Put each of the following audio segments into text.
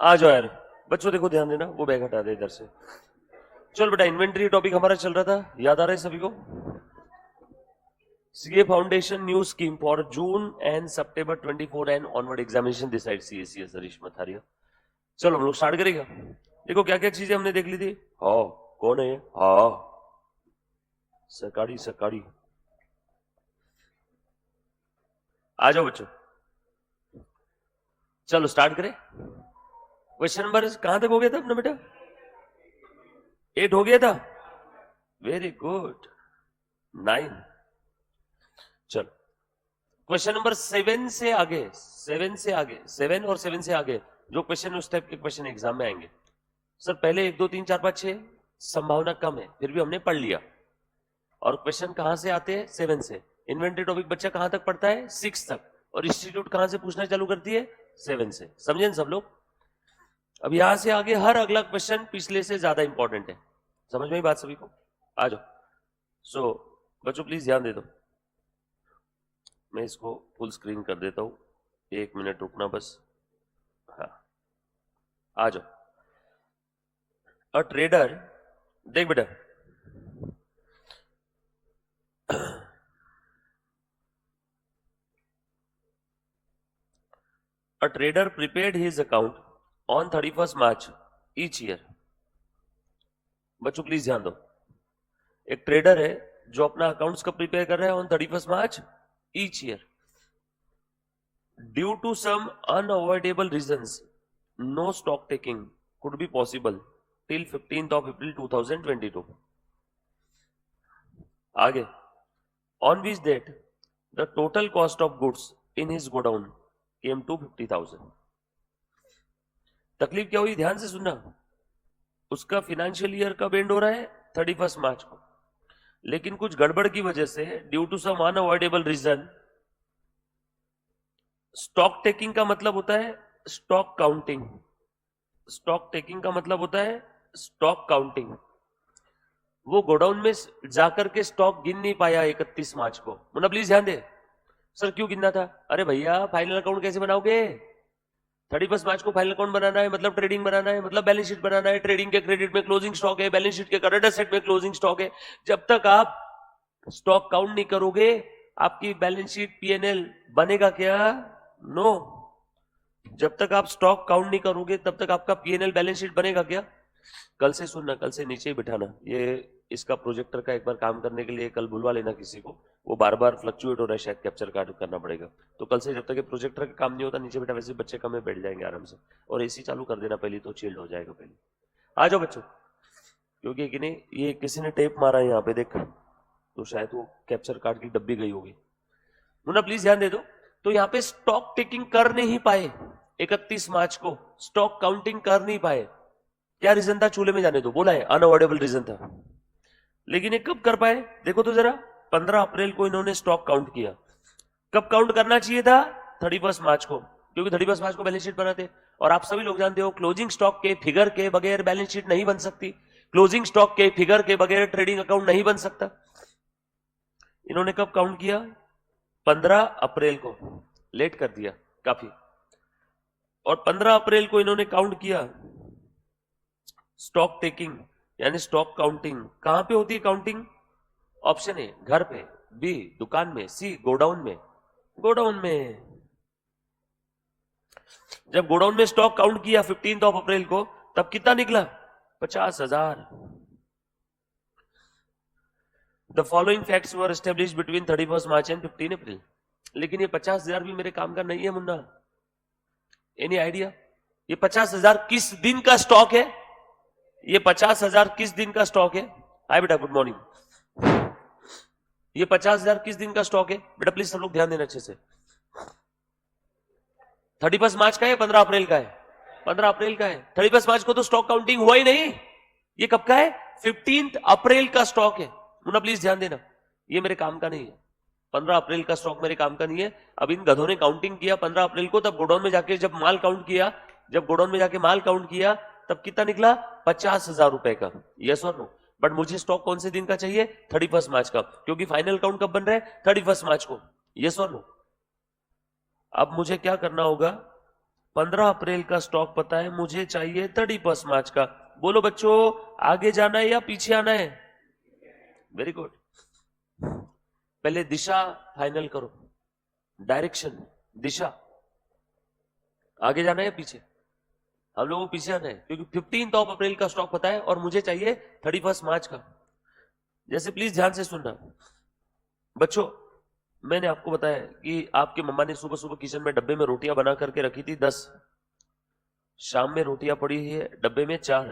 आ जाओ यार बच्चों, देखो ध्यान देना, वो बैग हटा दे इधर से। चल बेटा, इन्वेंट्री टॉपिक हमारा चल रहा था, याद आ रहा है सभी को? CA foundation new scheme for June and September 24 and onward examination decide CA CS Harish Mathariya. चलो हम लोग स्टार्ट करेगा। देखो क्या क्या चीजें हमने देख ली थी। हाँ, कौन है? हाँ, सरकारी सरकारी। आ जाओ बच्चों, चलो स्टार्ट करें। क्वेश्चन नंबर कहां तक हो गया था अपना बेटा? 8 हो गया था। Very good. 9। चलो क्वेश्चन नंबर 7 से आगे, 7 से आगे, 7 और 7 से आगे जो क्वेश्चन उस टाइप के क्वेश्चन एग्जाम में आएंगे। सर पहले 1 2 3 4 5 6 संभावना कम है, फिर भी हमने पढ़ लिया। और क्वेश्चन कहां से आते हैं? 7 से। इन्वेंटरी टॉपिक बच्चा कहां तक पढ़ता है? 6 तक। और इंस्टीट्यूट कहां से पूछना चालू करती है? 7 से। समझे न सब लोग? अब यहां से आगे हर अगला क्वेश्चन पिछले से ज्यादा इंपॉर्टेंट है। समझ में ही बात सभी को? आ जाओ। सो बच्चों प्लीज ध्यान दे दो। मैं इसको फुल स्क्रीन कर देता हूं, 1 मिनट रुकना बस। हाँ, आ जाओ। अ ट्रेडर, देख बेटा, a trader prepared his account on 31st March each year. बच्चों प्लीज ध्यान दो। एक ट्रेडर है जो अपना अकाउंट्स कब प्रिपेयर कर रहा है? On 31st March each year. Due to some unavoidable reasons, no stock taking could be possible till 15th of April 2022. आगे, on which date the total cost of goods in his godown came to 50,000. तकलीफ क्या हुई? ध्यान से सुनना। उसका financial year कब and हो रहा है? 31st मार्च को। लेकिन कुछ गड़बड़ की वजह से, due to some unavoidable reason, stock taking का मतलब होता है स्टॉक काउंटिंग। स्टॉक टेकिंग का मतलब होता है स्टॉक काउंटिंग। वो गोडाउन में जाकर के स्टॉक गिन नहीं पाया 31 मार्च को। मुन्ना प्लीज ध्यान दे। सर क्यों गिनना था? अरे भैया फाइनल अकाउंट कैसे बनाओगे? 31 मार्च को फाइनल अकाउंट बनाना है, मतलब ट्रेडिंग बनाना है, मतलब बैलेंस शीट बनाना है। ट्रेडिंग के क्रेडिट में क्लोजिंग स्टॉक है, बैलेंस शीट के करंट एसेट में क्लोजिंग स्टॉक है। जब तक आप स्टॉक काउंट नहीं करोगे, आपकी बैलेंस शीट पीएनएल बनेगा क्या? नो। जब तक आप स्टॉक काउंट नहीं करोगे तब तक आपका पीएनएल बैलेंस शीट बनेगा क्या? कल से सुनना, कल से नीचे ही बिठाना। ये इसका प्रोजेक्टर का एक बार काम करने के लिए कल बुलवा लेना किसी को, वो बार बार फ्लक्चुएट हो रहा है, शायद कैप्चर कार्ड करना पड़ेगा। तो कल से जब तक ये प्रोजेक्टर का काम नहीं होता, नीचे बेटा, वैसे बच्चे कम में बैठ जाएंगे आराम से। और एसी चालू कर देना पहले, तो चिल्ड हो जाएगा पहले। आ जाओ बच्चों, क्योंकि कि नहीं, ये किसी ने टेप मारा है यहाँ पे देख, तो शायद वो कैप्चर कार्ड की डब्बी गई होगी। मुन्ना प्लीज ध्यान दे दो। तो यहाँ पे स्टॉक टेकिंग कर नहीं पाए 31 मार्च को, स्टॉक काउंटिंग कर नहीं पाए। क्या रीजन था? चूल्हे में जाने दो, बोला है, अनअवॉइडेबल रीजन था। लेकिन ये कब कर पाए? देखो तो जरा, 15 अप्रैल को इन्होंने स्टॉक काउंट किया। कब काउंट करना चाहिए था? 31 मार्च को, क्योंकि 31 मार्च को बैलेंस शीट बनाते। और आप सभी लोग जानते हो, क्लोजिंग स्टॉक के फिगर के बगैर बैलेंस शीट नहीं बन सकती। क्लोजिंग स्टॉक के फिगर के बगैर ट्रेडिंग अकाउंट नहीं बन सकता। इन्होंने कब काउंट किया? 15 अप्रैल को। लेट कर दिया काफी। और 15 अप्रैल को इन्होंने काउंट किया। स्टॉक टेकिंग यानी स्टॉक काउंटिंग कहां पे होती है? काउंटिंग ऑप्शन ए घर पे, बी दुकान में, सी गोडाउन में। गोडाउन में। जब गोडाउन में स्टॉक काउंट किया 15 अप्रैल को, तब कितना निकला? 50,000। The following facts were established between 31 March and 15 अप्रैल। लेकिन ये 50,000 भी मेरे काम का नहीं है मुन्ना। Any idea? ये 50,000 किस दिन का स्टॉक है? ये 50,000 किस दिन का स्टॉक है? हाय बेटा, गुड मॉर्निंग। ये 50,000 किस दिन का स्टॉक है बेटा? प्लीज सब लोग ध्यान देना अच्छे से। 31 मार्च का है, 15 अप्रैल का है? 15 अप्रैल का है। 31 मार्च को तो स्टॉक काउंटिंग हुआ ही नहीं। ये कब का है? 15 अप्रैल का स्टॉक है। मुन्ना प्लीज ध्यान देना, ये मेरे काम का नहीं है। 15 अप्रैल का स्टॉक मेरे काम का नहीं है। अब इन गधों ने काउंटिंग किया 15 अप्रैल को, तब गोडाउन में जाके जब माल काउंट किया, जब गोडाउन में जाके माल काउंट किया, तब कितना निकला? 50,000 रुपए का। यस और नो? बट मुझे स्टॉक कौन से दिन का चाहिए? 31 मार्च का, क्योंकि फाइनल काउंट कब बन रहा है? 31 मार्च को। यस और नो? अब मुझे क्या करना होगा? 15 अप्रैल का स्टॉक पता है, मुझे चाहिए 31 मार्च का। बोलो बच्चों, आगे जाना है या पीछे आना है? Very good. पहले दिशा फाइनल करो, डायरेक्शन, दिशा। आगे जाना है या पीछे? हम लोगों को पीछे आना है, क्योंकि 15 अप्रैल का स्टॉक पता है और मुझे चाहिए 31 मार्च का। जैसे प्लीज ध्यान से सुनना बच्चों, मैंने आपको बताया कि आपकी मम्मा ने सुबह सुबह किचन में डब्बे में रोटियां बना करके रखी थी 10, शाम में रोटियां पड़ी है डब्बे में 4,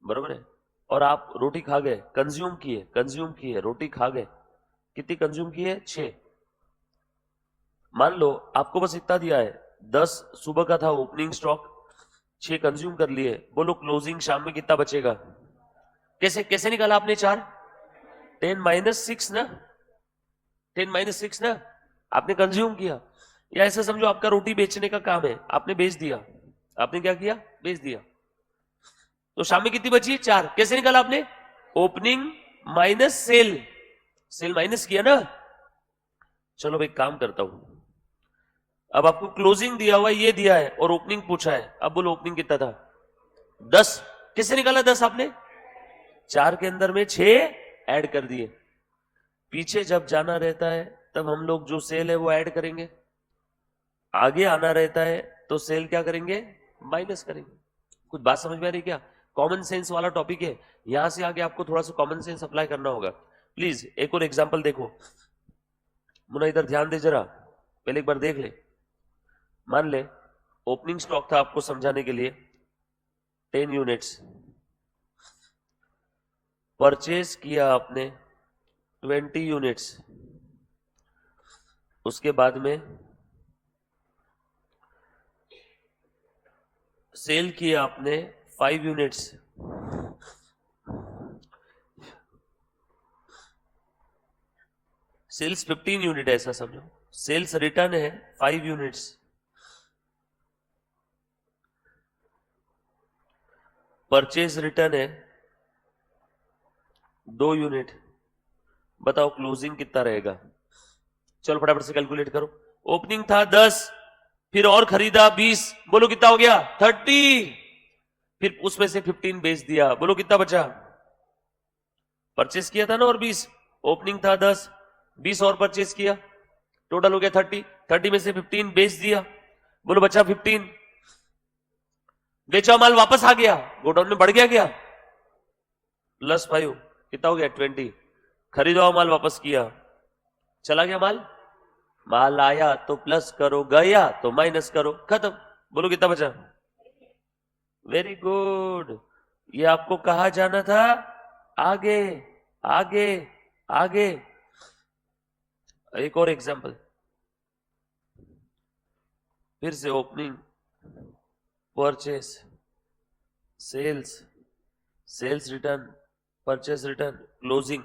बरोबर है? और आप रोटी खा गए, कंज्यूम किए, रोटी खा गए, कितनी कंज्यूम की है? 6। मान लो आपको बस इतना दिया है, 10 सुबह का था ओपनिंग स्टॉक, 6 कंज्यूम कर लिए। बोलो क्लोजिंग शाम में कितना बचेगा? कैसे कैसे निकाला आपने 4? 10 - 6 ना, 10 - 6 ना, आपने कंज्यूम किया। या ऐसा समझो आपका रोटी बेचने का काम है, आपने बेच दिया। आपने क्या किया? बेच दिया। तो शाम में कितनी बची? 4। कैसे निकाला आपने? Opening minus sale, sale minus किया ना। चलो भाई काम करता हूं, अब आपको क्लोजिंग दिया हुआ ये दिया है और ओपनिंग पूछा है। अब बोलो ओपनिंग कितना था? 10। किससे निकाला 10 आपने? 4 के अंदर में 6 ऐड कर दिए। पीछे जब जाना रहता है तब हम लोग जो सेल है वो ऐड करेंगे, आगे आना रहता है तो सेल क्या करेंगे? माइनस करेंगे। कुछ बात समझ में आ रही क्या? कॉमन सेंस वाला टॉपिक है, यहां से आगे आपको थोड़ा सा कॉमन सेंस अप्लाई करना होगा। प्लीज एक और एग्जांपल देखो मुन्ना, इधर ध्यान दे जरा, पहले एक बार देख ले। मान ले ओपनिंग स्टॉक था, आपको समझाने के लिए 10 यूनिट्स, परचेज किया आपने 20 यूनिट्स, उसके बाद में सेल किया आपने 5 यूनिट्स, सेल्स 15 यूनिट है ऐसा समझो, सेल्स रिटर्न है 5 यूनिट्स, परचेज रिटर्न है 2 यूनिट। बताओ क्लोजिंग कितना रहेगा? चलो फटाफट से कैलकुलेट करो। ओपनिंग था 10, फिर और खरीदा 20, बोलो कितना हो गया? 30। फिर उसमें से 15 बेच दिया, बोलो कितना बचा? परचेस किया था ना और 20, ओपनिंग था 10, 20 और परचेस किया, टोटल हो गया 30। 30 में से 15 बेच दिया, बोलो बचा 15। बेचा माल वापस आ गया, गोडाउन में बढ़ गया क्या? +5, कितना हो गया? 20। खरीदा हुआ माल वापस किया, चला गया माल, माल आया तो प्लस करो, गया तो माइनस करो, खत्म। बोलो कितना बचा? Very good. ये आपको कहा जाना था? आगे आगे आगे। एक और एग्जांपल, फिर से opening, purchase, sales, sales return, purchase return, closing.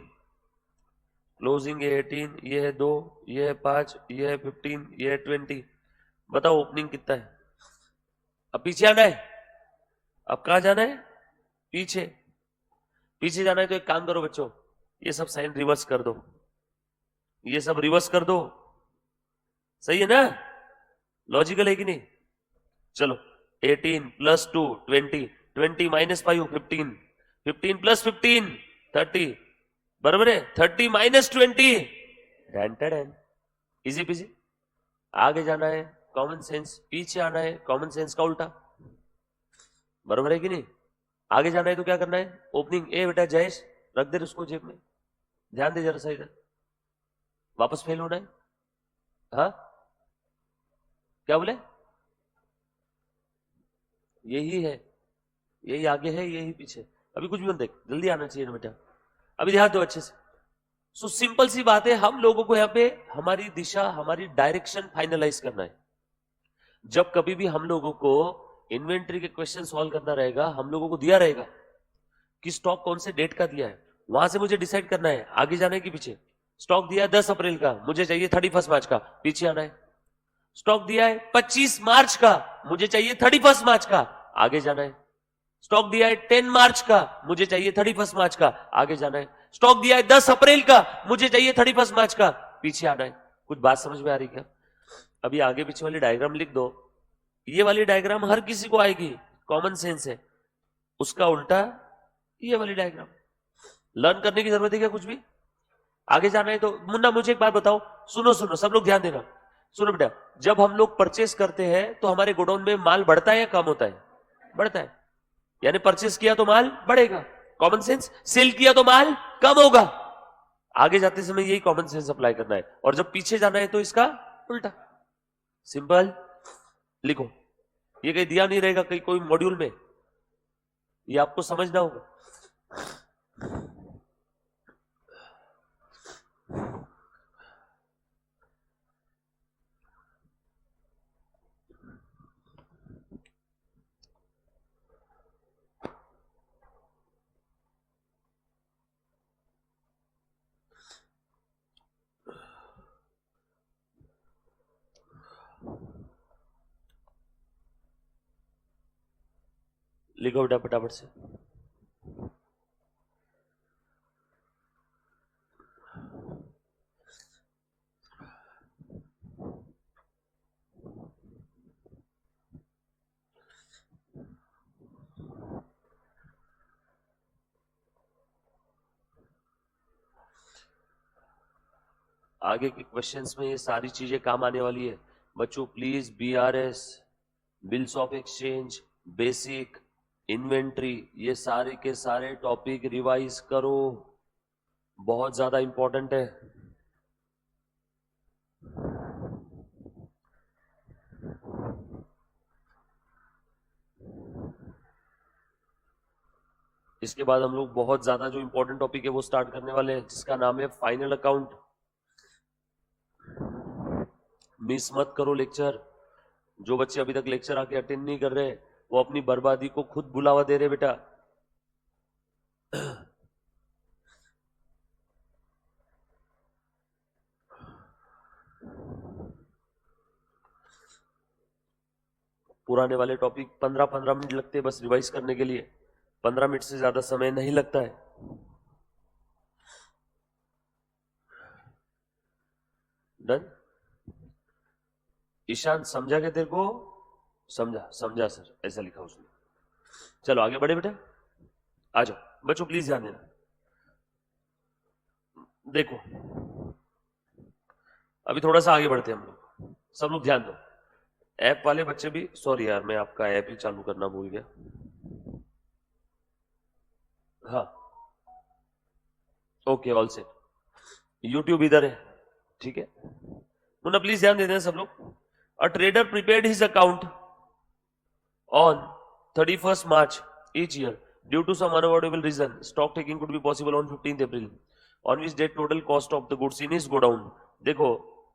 Closing ये 18, ये है 2, ये है 5, ये है 15, ये है 20। बताओ ओपनिंग कितना है? अब पीछे आना है। अब कहां जाना है? पीछे। पीछे जाना है तो एक काम करो बच्चों, ये सब साइन रिवर्स कर दो, ये सब रिवर्स कर दो। सही है ना? लॉजिकल है कि नहीं? चलो 18 + 2 20, 20 - 5 15, 15 + 15 30, बराबर है? 30 - 20 10। Easy PG. आगे जाना है कॉमन सेंस, पीछे आना है कॉमन सेंस का उल्टा, बराबर है कि नहीं? आगे जाना है तो क्या करना है? ओपनिंग ए बेटा जयेश, रख दे उसको जेब में, ध्यान दे जरा सा इधर, वापस फेल होना है। हाँ क्या बोले? यही है, यही आगे है, यही पीछे। अभी कुछ भी मत देख, जल्दी आना चाहिए ना बेटा। अभी ध्यान दो अच्छे से। सो सिंपल सी बात है, हम लोगों को यहाँ पे हमारी दिशा, हमारी डायरेक्शन फाइनलाइज करना है। जब कभी भी हम लोगों को इन्वेंट्री के क्वेश्चन सॉल्व करना रहेगा, हम लोगों को दिया रहेगा कि स्टॉक कौन से डेट का दिया है, वहां से मुझे डिसाइड करना है आगे जाना है कि पीछे। स्टॉक दिया है 10 अप्रैल का, मुझे चाहिए 31 मार्च का, पीछे आना है। स्टॉक दिया है 25 मार्च का, मुझे चाहिए 31 मार्च का, आगे जाना है। स्टॉक दिया है 10 मार्च का, मुझे चाहिए 31 मार्च का, आगे जाना है। स्टॉक दिया है 10 अप्रैल का, मुझे चाहिए 31 मार्च का, पीछे आना है। कुछ बात समझ में आ रही क्या? अभी आगे पीछे वाली डायग्राम लिख दो, ये वाली डायग्राम हर किसी को आएगी, कॉमन सेंस है। उसका उल्टा ये वाली डायग्राम। लर्न करने की जरूरत है क्या कुछ भी? आगे जाना है तो मुन्ना मुझे एक बात बताओ, सुनो सुनो सब लोग ध्यान देना, सुनो बेटा, जब हम लोग परचेस करते हैं तो हमारे गोडाउन में माल बढ़ता है या कम होता है? बढ़ता है, यानी परचेस किया तो माल बढ़ेगा, कॉमन सेंस। सेल किया तो माल कम होगा। आगे जाते समय यही कॉमन सेंस अप्लाई करना है, और जब पीछे जाना है तो इसका उल्टा। सिंपल, लिखो। ये कहीं दिया नहीं रहेगा कहीं कोई मॉड्यूल में, ये आपको समझना होगा। लिखो बेटा फटाफट से। आगे के क्वेश्चंस में ये सारी चीजें काम आने वाली है बच्चों। Please BRS, bills of exchange, basic, inventory, ये सारे के सारे टॉपिक रिवाइज करो, बहुत ज्यादा इंपॉर्टेंट है। इसके बाद हम लोग बहुत ज्यादा जो इंपॉर्टेंट टॉपिक है वो स्टार्ट करने वाले हैं, जिसका नाम है फाइनल अकाउंट। मिस मत करो लेक्चर। जो बच्चे अभी तक लेक्चर आके अटेंड नहीं कर रहे वो अपनी बर्बादी को खुद बुलावा दे रहे बेटा। पुराने वाले टॉपिक 15-15 मिनट लगते हैं बस रिवाइज करने के लिए, 15 मिनट से ज्यादा समय नहीं लगता है। डन? ईशान समझा क्या तेरे को? समझा, समझा सर, ऐसा लिखा उसने। चलो आगे बढ़े बेटा, आ जाओ बच्चों, प्लीज ध्यान देना। देखो अभी थोड़ा सा आगे बढ़ते हैं हम लोग, सब लोग ध्यान दो। ऐप वाले बच्चे भी, सॉरी यार मैं आपका ऐप ही चालू करना भूल गया। हाँ ओके, ऑल सेट। यूट्यूब इधर है, ठीक है मुन्ना, प्लीज ध्यान देते हैं सब लोग। A trader prepared his account on 31st March each year. Due to some unavoidable reason, stock taking could be possible on 15th April, on which date total cost of the goods in his godown. देखो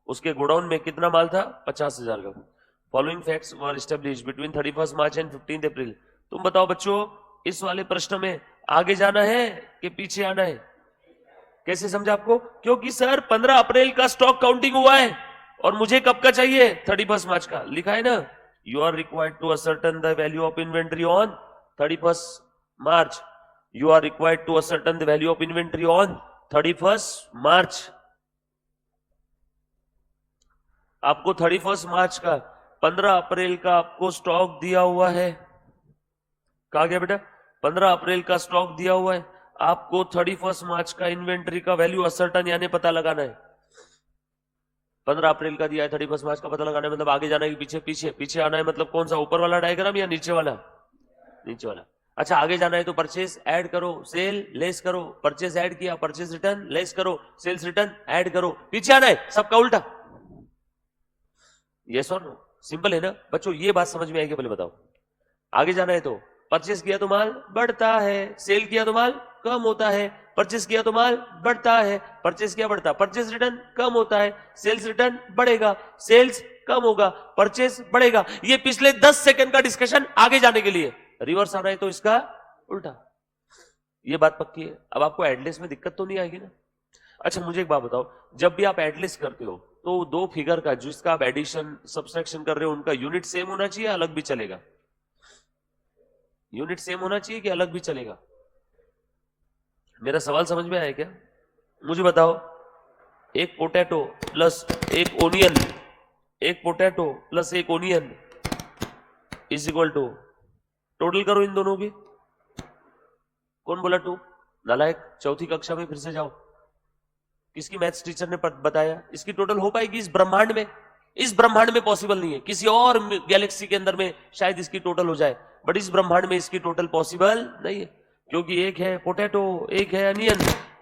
उसके godown में कितना माल था? 50,000 का। Following facts were established between 31st March and 15th April. तुम बताओ बच्चों, इस वाले प्रश्न में आगे जाना है कि पीछे आना है? कैसे समझा आपको? क्योंकि सर 15 अप्रैल का स्टॉक काउंटिंग हुआ है और मुझे कब का चाहिए? 31st मार्च का। लिखा है ना, you are required to ascertain the value of inventory on 31st March. You are required to ascertain the value of inventory on 31st March. आपको 31st मार्च का, 15 अप्रैल का आपको स्टॉक दिया हुआ है। कहा गया बेटा? 15 अप्रैल का स्टॉक दिया हुआ है, आपको 31st मार्च का इन्वेंट्री का वैल्यू असर्टन यानी पता लगाना है। 15 अप्रैल का दिया है, 31 मार्च का पता लगाना है, मतलब आगे जाना है कि पीछे? पीछे। पीछे आना है मतलब कौन सा, ऊपर वाला डायग्राम या नीचे वाला? नीचे वाला। अच्छा आगे जाना है तो परचेस ऐड करो, सेल लेस करो, परचेस ऐड किया, परचेस रिटर्न लेस करो, सेल्स रिटर्न ऐड करो। पीछे आना है, सबका उल्टा। यस और नो? सिंपल है ना बच्चों? ये बात समझ में आएगी? पहले बताओ। आगे जाना है तो परचेस किया तो माल बढ़ता है, सेल किया तो माल कम होता है, परचेस किया तो माल बढ़ता है, परचेस किया बढ़ता, परचेस रिटर्न कम होता है, सेल्स रिटर्न बढ़ेगा, सेल्स कम होगा, परचेस बढ़ेगा। ये पिछले 10 सेकंड का डिस्कशन आगे जाने के लिए। रिवर्स आना है तो इसका उल्टा। ये बात पक्की है। अब आपको एडलिस्ट में दिक्कत तो नहीं आएगी ना? अच्छा मुझे एक बात बताओ, जब भी आप एडलिस्ट करते हो तो दो फिगर का जिसका आप एडिशन सब्सट्रैक्शन कर रहे हो उनका यूनिट सेम होना चाहिए, अलग भी चलेगा? यूनिट सेम होना चाहिए कि अलग भी चलेगा? मेरा सवाल समझ में आया क्या? मुझे बताओ। एक पोटैटो प्लस एक ओनियन, एक पोटैटो प्लस एक onion, is equal to, total करो इन दोनों की। कौन बोला 2? नालायक, चौथी कक्षा में फिर से जाओ। किसकी मैथ्स टीचर ने बताया? इसकी टोटल हो पाएगी इस ब्रह्मांड में? इस ब्रह्मांड में पॉसिबल नहीं है। किसी और गैलेक्सी के अंदर में शायद इसकी टोटल हो जाए, बट इस ब्रह्मांड में इसकी टोटल पॉसिबल नहीं है, क्योंकि एक है पोटैटो, एक है अनियन।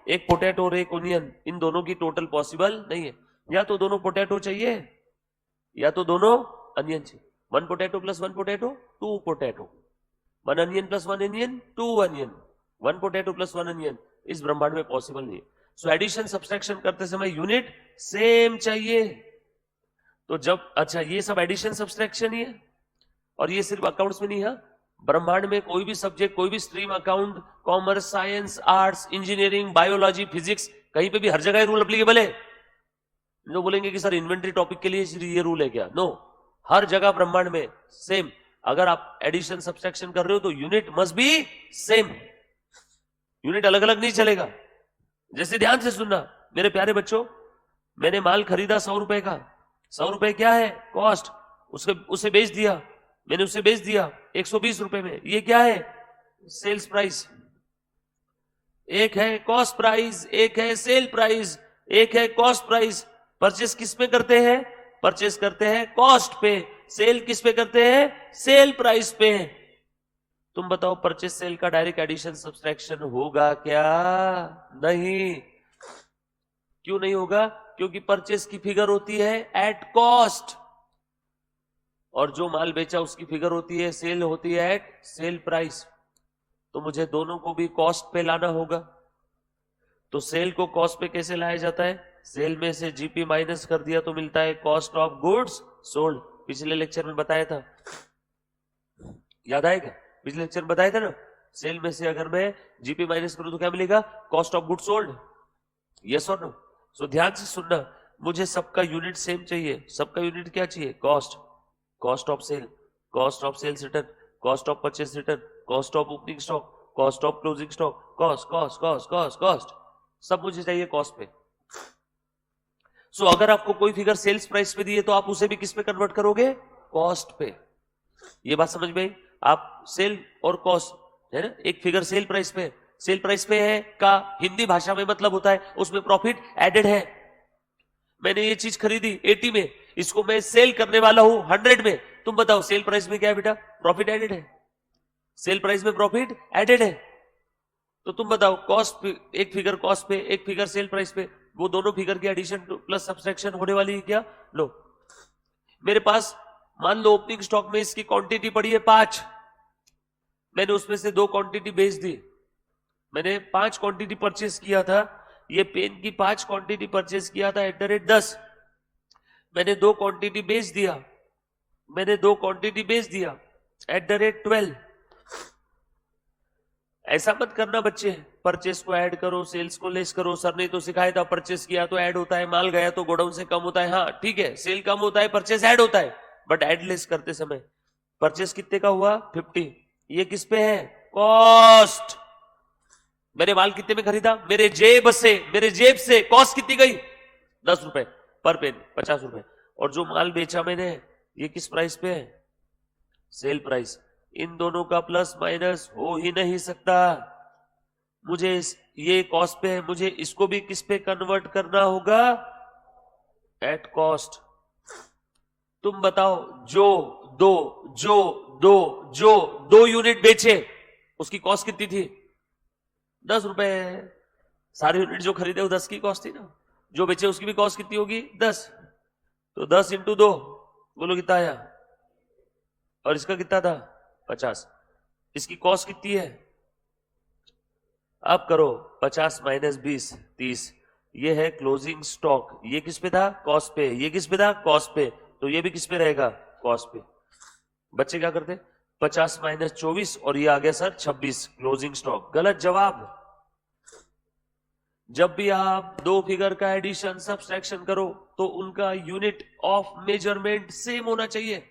एक पोटैटो और एक अनियन, इन दोनों की टोटल पॉसिबल नहीं है। या तो दोनों पोटैटो चाहिए या तो दोनों अनियन चाहिए। 1 potato plus 1 potato 2 potato, 1 onion plus 1 onion 2 onion, 1 potato plus 1 onion इस ब्रह्मांड में पॉसिबल नहीं है। सो एडिशन सब्सट्रैक्शन करते समय यूनिट सेम चाहिए। तो जब, अच्छा ये सब एडिशन सब्सट्रैक्शन ही है, और ये सिर्फ अकाउंट्स में नहीं है, ब्रह्मांड में कोई भी सब्जेक्ट, कोई भी stream, account, commerce, science, arts, engineering, biology, physics, कहीं पे भी हर जगह रूल अप्लीकेबल है। जो बोलेंगे कि सर इन्वेंटरी टॉपिक के लिए ये रूल है क्या? नो, हर जगह ब्रह्मांड में सेम। अगर आप एडिशन सब्सट्रैक्शन कर रहे हो तो unit must be same, unit अलग अलग नहीं चलेगा। जैसे ध्यान से सुनना मेरे प्यारे बच्चों, मैंने माल खरीदा 100 रुपए का, 100 रुपए क्या है? कॉस्ट। उसे बेच दिया, मैंने उसे बेच दिया 120 रुपए में, ये क्या है? Sales price. एक है कॉस्ट प्राइस, एक है सेल प्राइस, एक है कॉस्ट प्राइस। परचेस किस पे करते हैं? परचेस करते हैं कॉस्ट पे। सेल किस पे करते हैं? सेल प्राइस पे। तुम बताओ परचेस सेल का डायरेक्ट एडिशन सब्सट्रैक्शन होगा क्या? नहीं। क्यों नहीं होगा? क्योंकि परचेस की फिगर होती है एट कॉस्ट, और जो माल बेचा उसकी फिगर होती है, सेल होती है एट सेल प्राइस। तो मुझे दोनों को भी कॉस्ट पे लाना होगा। तो सेल को कॉस्ट पे कैसे लाया जाता है? सेल में से जीपी माइनस कर दिया तो मिलता है कॉस्ट ऑफ गुड्स सोल्ड। पिछले लेक्चर में बताया था, याद आएगा? पिछले लेक्चर में बताया था ना, सेल में से अगर मैं जीपी माइनस करूं तो क्या मिलेगा? Cost of goods sold. Yes और नो? सो ध्यान से सुनना, मुझे सबका यूनिट सेम चाहिए। सबका यूनिट क्या चाहिए? Cost. Cost of sale, cost of sales return, cost of purchase return, cost of opening stock, cost of closing stock, cost cost cost cost cost, सब मुझे चाहिए कॉस्ट पे। सो अगर आपको कोई फिगर सेल्स प्राइस पे दी है तो आप उसे भी किस पे कन्वर्ट करोगे? कॉस्ट पे। ये बात समझ में आई? आप सेल और कॉस्ट है ना, एक फिगर सेल प्राइस पे, सेल प्राइस पे है का हिंदी भाषा में मतलब होता है उसमें प्रॉफिट एडेड है। मैंने ये चीज खरीदी 80 में, इसको मैं सेल करने वाला हूं 100 में। तुम बताओ सेल प्राइस में क्या है बेटा? प्रॉफिट एडेड है। सेल प्राइस में प्रॉफिट एडेड है। तो तुम बताओ कॉस्ट पे एक फिगर, कॉस्ट पे एक फिगर, सेल प्राइस पे, वो दोनों फिगर की एडिशन प्लस सब्सट्रैक्शन होने वाली है क्या? लो, मेरे पास मान लो ओपनिंग स्टॉक में इसकी क्वांटिटी पड़ी है 5, मैंने उसमें से 2 क्वांटिटी बेच दी। मैंने 5 क्वांटिटी परचेस किया था, ये पेन की 5 क्वांटिटी परचेस किया था @10। मैंने 2 क्वांटिटी बेच दिया, मैंने 2 क्वांटिटी बेच दिया @12। ऐसा मत करना बच्चे, परचेस को ऐड करो, सेल्स को लेस करो। सर ने तो सिखाया था परचेस किया तो ऐड होता है, माल गया तो गोडाउन से कम होता है। हाँ ठीक है, सेल कम होता है, परचेस ऐड होता है, बट ऐड लेस करते समय परचेस कितने का हुआ? 50। ये किस पे है? कॉस्ट। मैंने माल कितने में खरीदा? मेरे जेब से कॉस्ट कितनी गई? 10 रुपए पर पेन, 50 रुपए। और जो माल बेचा मैंने ये किस प्राइस पे है? Sale price. इन दोनों का प्लस माइनस हो ही नहीं सकता। मुझे ये कॉस्ट पे है, मुझे इसको भी किस पे कन्वर्ट करना होगा? At cost. तुम बताओ, जो दो यूनिट बेचे उसकी कॉस्ट कितनी थी? 10 रुपए। सारे यूनिट जो खरीदे वो 10 की कॉस्ट थी ना, जो बेचे उसकी भी कॉस्ट कितनी होगी? 10। तो 10 × 2 बोलो कितना आया? और इसका कितना था? 50। इसकी कॉस्ट कितनी है? अब करो 50 - 20 30। ये है क्लोजिंग स्टॉक। ये किस पे था? कॉस्ट पे। ये किस पे था? कॉस्ट पे। तो ये भी किस पे रहेगा? कॉस्ट पे। बच्चे क्या करते? 50 - 24 और ये आ गया सर 26 क्लोजिंग स्टॉक। गलत जवाब। जब भी आप 2 फिगर का एडिशन सब्सट्रैक्शन करो तो उनका यूनिट ऑफ मेजरमेंट सेम होना चाहिए।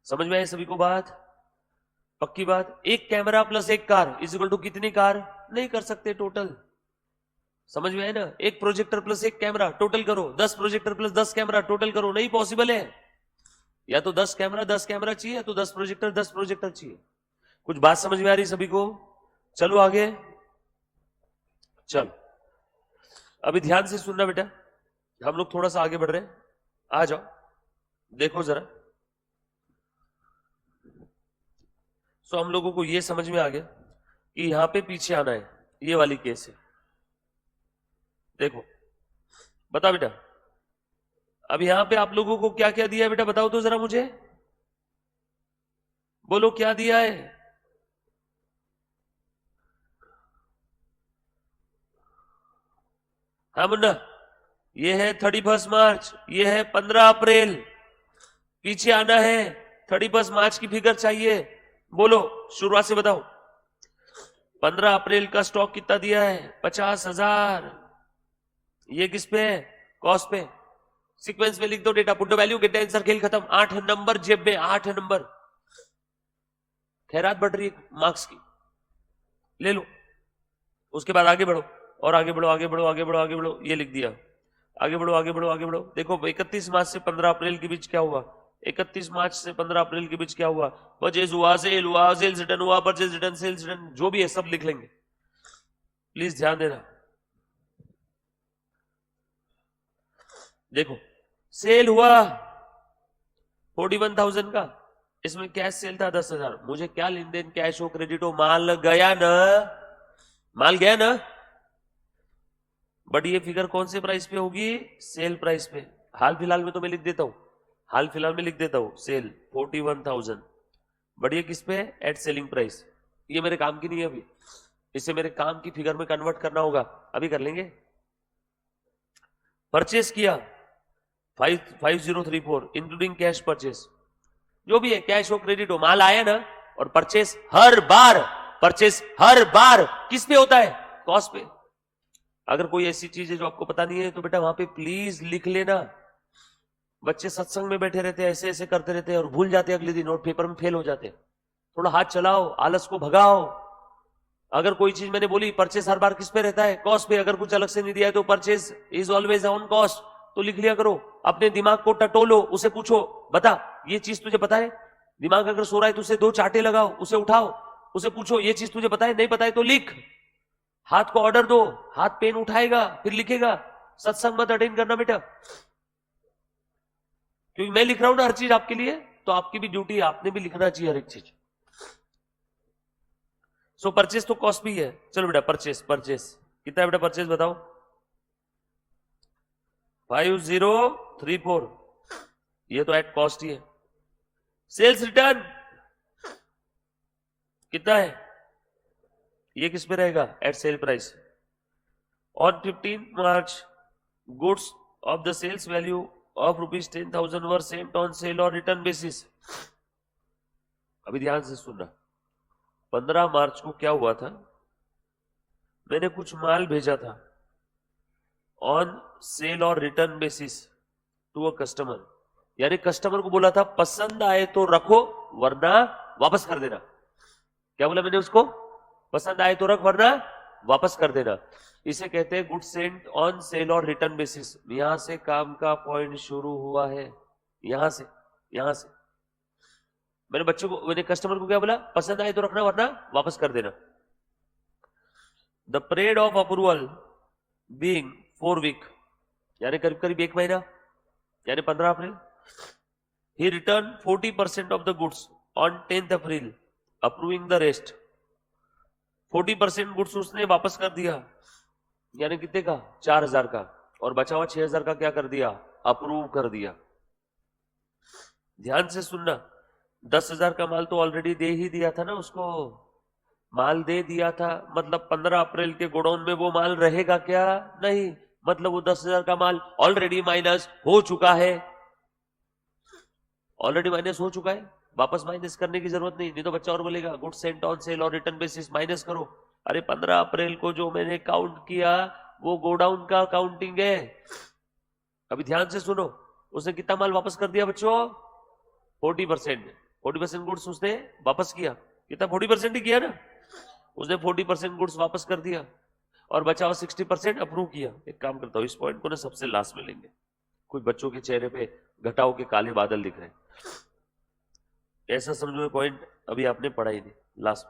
समझ में आए सभी को बात? पक्की बात। एक कैमरा प्लस एक कार इज इक्वल टू कितनी कार? नहीं कर सकते टोटल। समझ में आए ना? एक प्रोजेक्टर प्लस एक कैमरा टोटल करो, 10 प्रोजेक्टर प्लस 10 कैमरा टोटल करो, नहीं पॉसिबल है। या तो 10 कैमरा चाहिए, या तो 10 प्रोजेक्टर चाहिए। कुछ बात समझ में आ रही सभी को? चलो आगे, चल अभी ध्यान से सुनना बेटा, हम लोग थोड़ा सा आगे बढ़ रहे हैं। आ जाओ, देखो जरा। सो हम लोगों को यह समझ में आ गया कि यहां पे पीछे आना है, ये वाली केस है। देखो बता बेटा, अब यहां पे आप लोगों को क्या क्या दिया है बेटा, बताओ तो जरा मुझे, बोलो क्या दिया है? हाँ मुन्ना, ये है 31 मार्च, ये है 15 अप्रैल। पीछे आना है, 31 मार्च की फिगर चाहिए। बोलो शुरुआत से बताओ। 15 अप्रैल का स्टॉक कितना दिया है? 50,000। ये किस पे है? कॉस्ट पे। सीक्वेंस में लिख दो data, put the value, get the answer, खेल खत्म। 8 नंबर जेब में, 8 नंबर। खैरात बढ़ रही है मार्क्स की, ले लो। उसके बाद आगे बढ़ो, और आगे बढ़ो, आगे बढ़ो, आगे बढ़ो, आगे बढ़ो, ये लिख दिया। आगे बढ़ो, आगे बढ़ो, आगे बढ़ो। देखो 31 मार्च से 15 अप्रैल के बीच क्या हुआ? 31 मार्च से 15 अप्रैल के बीच क्या हुआ? परचेज हुआ, सेल हुआ, सेल्स रिटर्न हुआ, परचेज रिटर्न, सेल्स रिटर्न, जो भी है सब लिख लेंगे। प्लीज ध्यान देना। देखो सेल हुआ 41,000 का, इसमें कैश सेल था 10,000। मुझे क्या लेन देन, कैश हो क्रेडिट हो, माल गया ना, माल गया ना। बट ये फिगर कौन से प्राइस पे होगी? सेल प्राइस पे। हाल फिलहाल में तो मैं लिख देता हूं, हाल फिलहाल में लिख देता हूं सेल 41,000। बट ये किस पे? At selling price. ये मेरे काम की नहीं है अभी, इसे मेरे काम की फिगर में कन्वर्ट करना होगा, अभी कर लेंगे। परचेस किया 5034 इंक्लूडिंग कैश परचेस, जो भी है, कैश हो क्रेडिट हो, माल आया ना। और परचेस हर बार, परचेस हर बार किस पे होता है? कॉस्ट पे। अगर कोई ऐसी चीज है जो आपको पता नहीं है तो बेटा वहां पे प्लीज लिख लेना। बच्चे सत्संग में बैठे रहते हैं, ऐसे ऐसे करते रहते हैं और भूल जाते हैं अगले दिन, और पेपर में फेल हो जाते हैं। थोड़ा हाथ चलाओ, आलस को भगाओ। अगर कोई चीज मैंने बोली परचेस हर बार किस पे रहता है? कॉस्ट पे। अगर कुछ अलग से नहीं दिया है तो purchase is always on cost, तो लिख लिया करो। अपने दिमाग को टटोलो, उसे पूछो, बता ये चीज तुझे पता है? दिमाग अगर सो रहा है तो उसे 2 चाटे लगाओ, उसे उठाओ, उसे पूछो ये चीज तुझे पता है? नहीं पता है तो लिख। हाथ को ऑर्डर दो, हाथ पेन उठाएगा फिर लिखेगा। सत्संग मत अटेंड करना बेटा, क्योंकि मैं लिख रहा हूं ना हर चीज आपके लिए, तो आपकी भी ड्यूटी है, आपने भी लिखना चाहिए हर एक चीज। सो परचेस तो कॉस्ट भी है। चलो बेटा परचेस, परचेस कितना है बेटा? परचेस बताओ। 5034, ये तो एट कॉस्ट ही है। सेल्स रिटर्न कितना है? ये किस पे रहेगा? At sale price. On 15 March goods of the sales value of ₹10,000 were sent on sale और रिटर्न बेसिस। अभी ध्यान से सुनना। 15 मार्च को क्या हुआ था? मैंने कुछ माल भेजा था ऑन सेल और return basis to a customer, यानी कस्टमर को बोला था पसंद आए तो रखो वरना वापस कर देना। क्या बोला मैंने उसको? पसंद आए तो रख वरना वापस कर देना। इसे कहते हैं गुड सेंट ऑन सेल और रिटर्न बेसिस। यहां से काम का पॉइंट शुरू हुआ है, यहां से, यहां से। मैंने बच्चों को, मैंने कस्टमर को क्या बोला? पसंद आए तो रखना वरना वापस कर देना। The period of approval being 4 week, यानी करीब करीब 1 महीना, यानी 15 April. He return 40% of the goods on 10th April, approving the rest. 40% goods उसने वापस कर दिया, यानी कितने का? 4,000 का, और बचा हुआ 6,000 का क्या कर दिया? अप्रूव कर दिया। ध्यान से सुनना, 10,000 का माल तो ऑलरेडी दे ही दिया था ना उसको, माल दे दिया था, मतलब 15 अप्रैल के गोडाउन में वो माल रहेगा क्या? नहीं, मतलब वो 10,000 का माल ऑलरेडी माइनस हो चुका है, ऑलरेडी माइनस हो चुका है, वापस माइनस करने की जरूरत नहीं तो बच्चा और बोलेगा गुड सेंट ऑन सेल और रिटर्न बेसिस माइनस करो। अरे 15 अप्रैल को जो मैंने काउंट किया वो गोडाउन का काउंटिंग है। अभी ध्यान से सुनो, उसने कितना माल वापस कर दिया बच्चों? 40%। 40% गुड्स उसने वापस किया, कितना? 40% ही किया ना उसने। 40% गुड्स वापस कर दिया और बचा हुआ 60% अप्रूव किया। एक काम करता हूं, इस पॉइंट को ना सबसे लास्ट में लेंगे, कुछ बच्चों के चेहरे पे घटाओं के काले बादल दिख रहे हैं। ऐसा समझो पॉइंट अभी आपने पढ़ा ही नहीं last.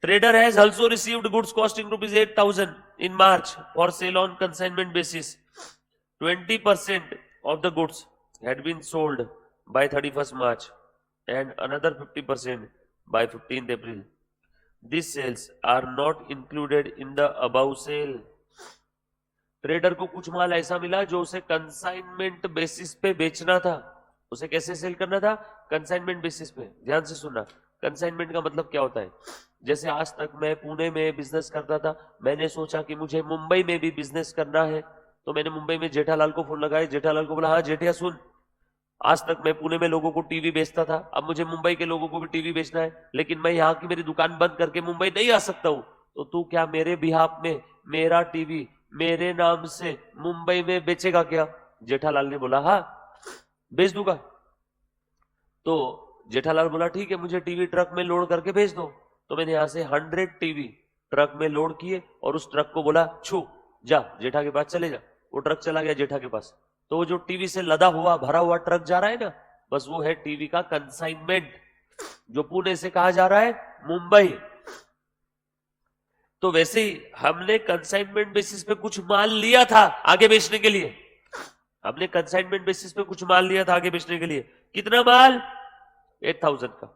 Trader has also received goods costing rupees 8,000 in March for sale on consignment basis. 20% of the goods had been sold by 31st March and another 50% by 15th April. These sales are not included in the above sale. Trader को कुछ माल ऐसा मिला जो उसे consignment basis पे बेचना था। उसे कैसे सेल करना था? कंसाइनमेंट बेसिस पे। ध्यान से सुनना, कंसाइनमेंट का मतलब क्या होता है? जैसे आज तक मैं पुणे में बिजनेस करता था, मैंने सोचा कि मुझे मुंबई में भी बिजनेस करना है, तो मैंने मुंबई में जेठालाल को फोन लगाया। जेठालाल को बोला, हाँ जेठिया सुन, आज तक मैं पुणे में लोगों को टीवी बेचता था, अब मुझे मुंबई के लोगों को भी टीवी बेचना है, लेकिन मैं यहाँ की मेरी दुकान बंद करके मुंबई नहीं आ सकता हूं, तो तू क्या मेरे बिहाफ में मेरा टीवी मेरे नाम से मुंबई में बेचेगा क्या? जेठालाल ने बोला हाँ बेच दूंगा। तो जेठालाल बोला ठीक है, मुझे टीवी ट्रक में लोड करके भेज दो। तो मैंने यहां से 100 टीवी ट्रक में लोड किए और उस ट्रक को बोला छू जा जेठा के पास चले जा। वो ट्रक चला गया जेठा के पास। तो वो जो टीवी से लदा हुआ भरा हुआ ट्रक जा रहा है ना, बस वो है टीवी का कंसाइनमेंट, जो पुणे से कहा जा रहा है मुंबई। तो वैसे ही हमने कंसाइनमेंट बेसिस पे कुछ माल लिया था आगे बेचने के लिए। हमने कंसाइनमेंट बेसिस पे कुछ माल लिया था आगे बेचने के लिए। कितना माल? 8,000 का।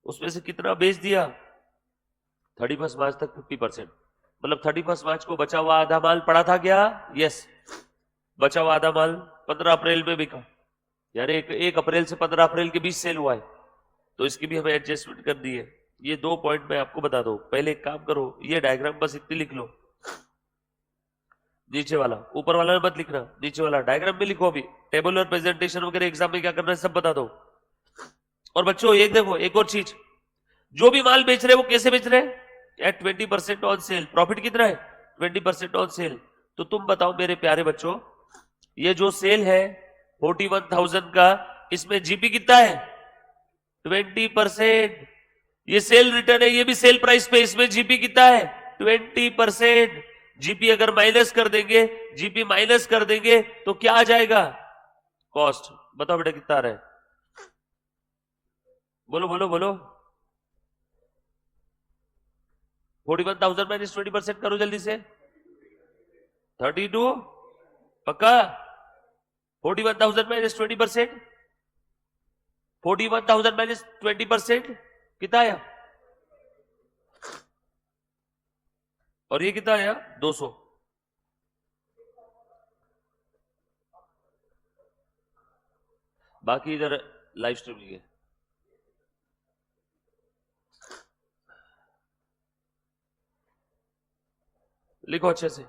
उसमें से कितना बेच दिया? 31 मार्च तक 50%। मतलब 31 मार्च को बचा हुआ आधा माल पड़ा था क्या? यस, बचा हुआ आधा माल 15 अप्रैल में बिका, यानी 1 अप्रैल से 15 अप्रैल के बीच सेल हुआ है। तो इसकी भी हमें एडजस्टमेंट कर दी है। ये 2 पॉइंट मैं आपको बता दूं। पहले एक काम करो, ये डायग्राम बस इतनी लिख लो, नीचे वाला, ऊपर वाला मत लिखना, नीचे वाला डायग्राम में लिखो। अभी टेबुलर प्रेजेंटेशन वगैरह एग्जाम में क्या करना है सब बता दो। और बच्चों एक देखो, एक और चीज, जो भी माल बेच रहे हैं वो कैसे बेच रहे हैं? Eight 20% on sale. प्रॉफिट कितना है? 20% ऑन सेल। तो तुम बताओ मेरे प्यारे बच्चों, ये जो सेल है 41,000 का, इसमें जीपी कितना है? 20%। ये सेल रिटर्न है, ये भी सेल प्राइस पे, इसमें जीपी कितना है? 20%। जीपी अगर माइनस कर देंगे, जीपी माइनस कर देंगे तो क्या आ जाएगा? कॉस्ट। बताओ बेटा कितना आ रहा है? बोलो बोलो बोलो। 41,000 माइनस 20% करो जल्दी से। 32 पक्का? 41,000 माइनस 20%, 41,000 माइनस 20% कितना आया? और ये कितना आया? 200। बाकी इधर लाइव स्ट्रीमिंग है। लिखो अच्छे से।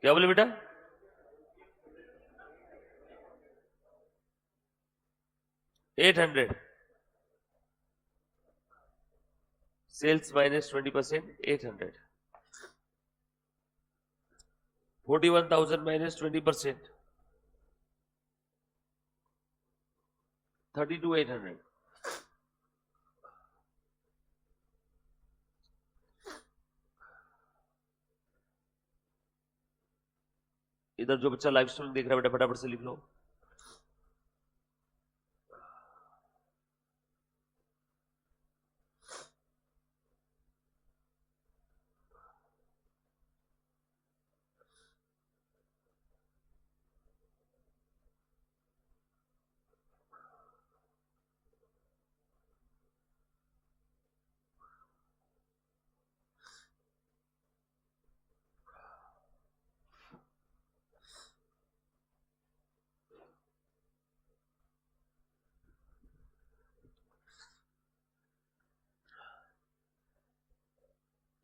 क्या बोले बेटा? $800 सेल्स माइनस 20%, 800। 41,000 माइनस 20%, 32,800। इधर जो बच्चा लाइव स्ट्रीमिंग देख रहा है बेटा फटाफट से लिख लो।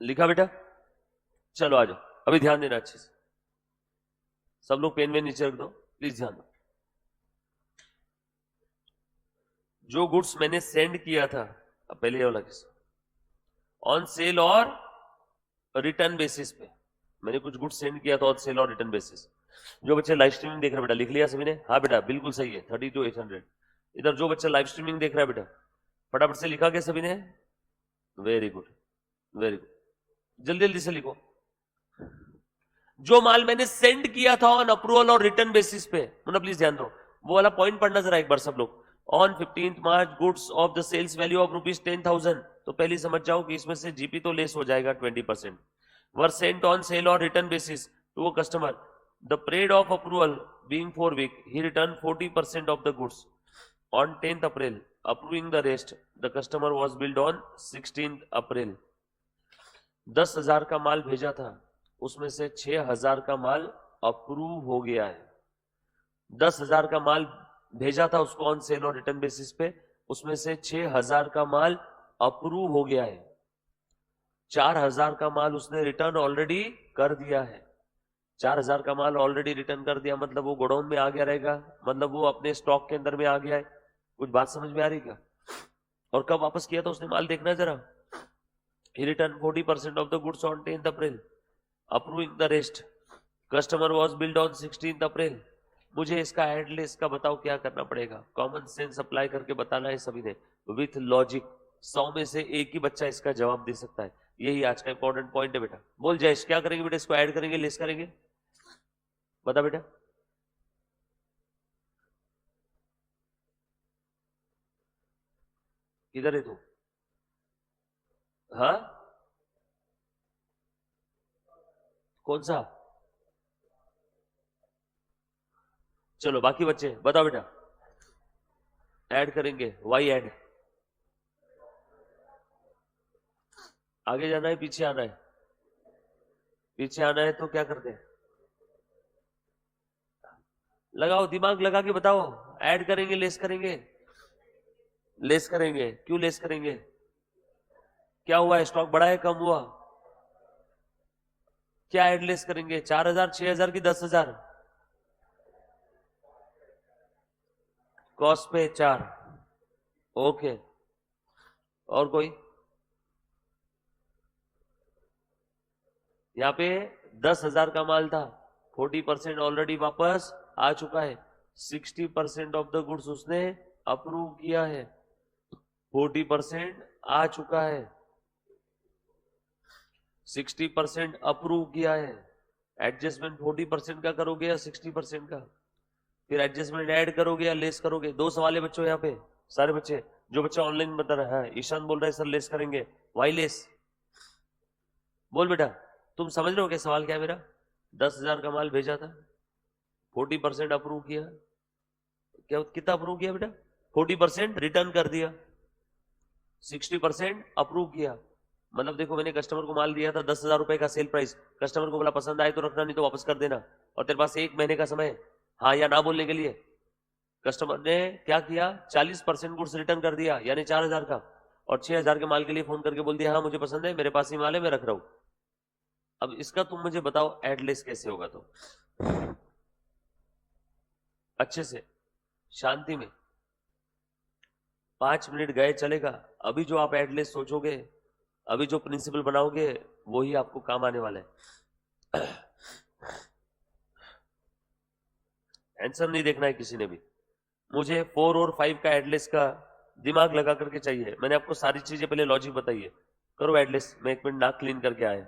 लिखा बेटा? चलो आ जाओ, अभी ध्यान देना अच्छे से। सब लोग पेन में नीचे रख दो प्लीज, ध्यान दो। जो गुड्स मैंने सेंड किया था, अब पहले ये वाला किस ऑन सेल और रिटर्न बेसिस पे, मैंने कुछ गुड्स सेंड किया था ऑन सेल और रिटर्न बेसिस। जो बच्चे लाइव स्ट्रीमिंग देख रहे हैं बेटा लिख लिया सभी ने? हाँ बेटा बिल्कुल सही है, 32,800। इधर जो बच्चा लाइव स्ट्रीमिंग देख रहा है बेटा फटाफट से लिखा क्या सभी ने? वेरी गुड वेरी गुड, जल्दी जल्दी से लिखो। जो माल मैंने सेंड किया था ऑन अप्रूवल और रिटर्न बेसिस पे, मतलब प्लीज ध्यान दो, वो वाला पॉइंट पढ़ना जरा एक बार सब लोग। On 15th March goods of the sales value of ₹10,000, तो पहले समझ जाओ कि इसमें से जीपी तो लेस हो जाएगा 20%, वर सेंट ऑन सेल और return basis to a customer, the period of approval being 4 week, he return 40% of the goods on 10th April, approving the rest, the customer was billed on 16th April. 10,000 का माल भेजा था, उसमें से 6,000 का माल approve हो गया है। 10,000 का माल भेजा था उसको ऑन सेल और रिटर्न बेसिस पे, उसमें से 6,000 का माल अप्रूव हो गया है। 4,000 का माल उसने रिटर्न ऑलरेडी कर दिया है। 4,000 का माल ऑलरेडी रिटर्न कर दिया मतलब वो गोडाउन में आ गया रहेगा, मतलब वो अपने स्टॉक के अंदर में आ गया है। कुछ बात समझ में आ रही क्या? और कब वापस किया था उसने माल, देखना है जरा। He returned 40% of the goods on 10th April, approving the rest. Customer was billed on 16th April. मुझे इसका एडलेस का बताओ क्या करना पड़ेगा, कॉमन सेंस अप्लाई करके बताना है सभी ने, विथ लॉजिक। 100 में से एक ही बच्चा इसका जवाब दे सकता है, यही आज का इंपॉर्टेंट पॉइंट है बेटा। बोल जयेश, क्या करेंगे बेटा, इसको ऐड करेंगे लेस करेंगे, बता बेटा। किधर है तू? हाँ, कौन सा? चलो बाकी बच्चे बताओ बेटा। ऐड करेंगे, वाई ऐड। आगे जाना है पीछे आना है? पीछे आना है तो क्या करते हैं, लगाओ दिमाग लगा के बताओ। ऐड करेंगे लेस करेंगे? लेस करेंगे। क्यों लेस करेंगे? क्या हुआ है, स्टॉक बढ़ा है कम हुआ? क्या ऐड लेस करेंगे, 4,000 6,000 की 10,000? कॉस्ट पे 4। ओके, और कोई? यहाँ पे 10,000 का माल था, 40% ऑलरेडी वापस आ चुका है, 60% ऑफ द गुड्स उसने अप्रूव किया है, 40% आ चुका है, 60% अप्रूव किया है। एडजस्टमेंट 40% का करोगे या 60% का? फिर एडजस्टमेंट ऐड करोगे या लेस करोगे? दो सवाल है बच्चों यहाँ पे, सारे बच्चे। जो बच्चा ऑनलाइन बता रहा है, ईशान बोल रहा है सर लेस करेंगे, वाई लेस? बोल बेटा, तुम समझ रहे हो क्या सवाल क्या है मेरा? 10,000 का माल भेजा था, 40% अप्रूव किया, क्या कितना अप्रूव किया बेटा? 40% रिटर्न कर दिया, 60% अप्रूव किया। मतलब देखो, मैंने कस्टमर को माल दिया था 10,000 रुपए का सेल प्राइस, कस्टमर को बोला पसंद आए तो रखना, नहीं तो वापस कर देना, और तेरे पास 1 महीने का समय है हाँ या ना बोलने के लिए। कस्टमर ने क्या किया, 40% गुड्स रिटर्न कर दिया, यानी 4,000 का, और 6,000 के माल के लिए फोन करके बोल दिया हाँ मुझे पसंद है, मेरे पास ही माल है, मैं रख रहा हूं। अब इसका तुम मुझे बताओ एडलेस कैसे होगा, तो अच्छे से शांति में 5 मिनट गए चलेगा। अभी जो आप एडलेस सोचोगे, अभी जो प्रिंसिपल बनाओगे, वही आपको काम आने वाला है। आंसर नहीं देखना है किसी ने भी, मुझे 4 और 5 का एडलेस का दिमाग लगा करके चाहिए। मैंने आपको सारी चीजें पहले लॉजिक बताई है। करो एडलेस, मैं 1 मिनट नाक क्लीन करके आया।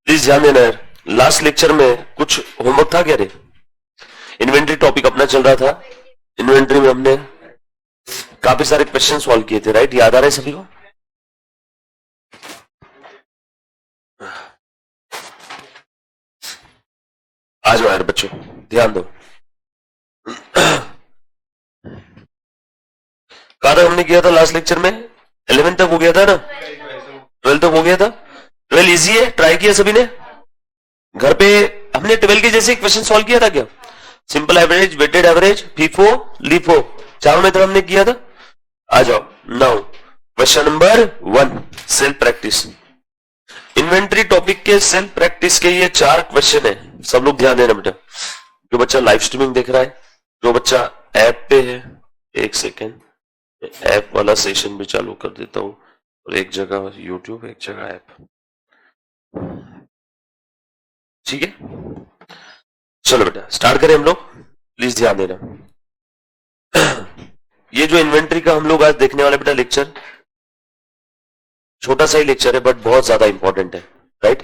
प्लीज ध्यान देना यार, लास्ट लेक्चर में कुछ होमवर्क था क्या रे? इन्वेंट्री टॉपिक अपना चल रहा था, इन्वेंट्री में हमने काफी सारे क्वेश्चन सॉल्व किए थे, राइट? याद आ रहा है सभी को? आ जाओ यार बच्चों, ध्यान दो। कहा था हमने किया था लास्ट लेक्चर में? 11 तक हो गया था ना? 12 तक हो गया था? 12 इजी है, ट्राई किया सभी ने? घर पे हमने 12 के जैसे क्वेश्चन सॉल्व किया था क्या? Simple average, weighted average, FIFO, LIFO, चारों मेथड हमने किया था। आ जाओ now question number 1, self practice. Inventory topic के सेल्फ प्रैक्टिस के ये 4 क्वेश्चन है, सब लोग ध्यान देना बेटा। जो बच्चा लाइव स्ट्रीमिंग देख रहा है, जो बच्चा ऐप पे है, एक सेकेंड, ऐप वाला सेशन भी चालू कर देता हूं, और एक जगह यूट्यूब, एक जगह ऐप, ठीक है? चलो बेटा स्टार्ट करें हम लोग, प्लीज ध्यान देना। ये जो इन्वेंट्री का हम लोग आज देखने वाले बेटा लेक्चर, छोटा सा ही लेक्चर है बट बहुत ज्यादा इंपॉर्टेंट है, राइट?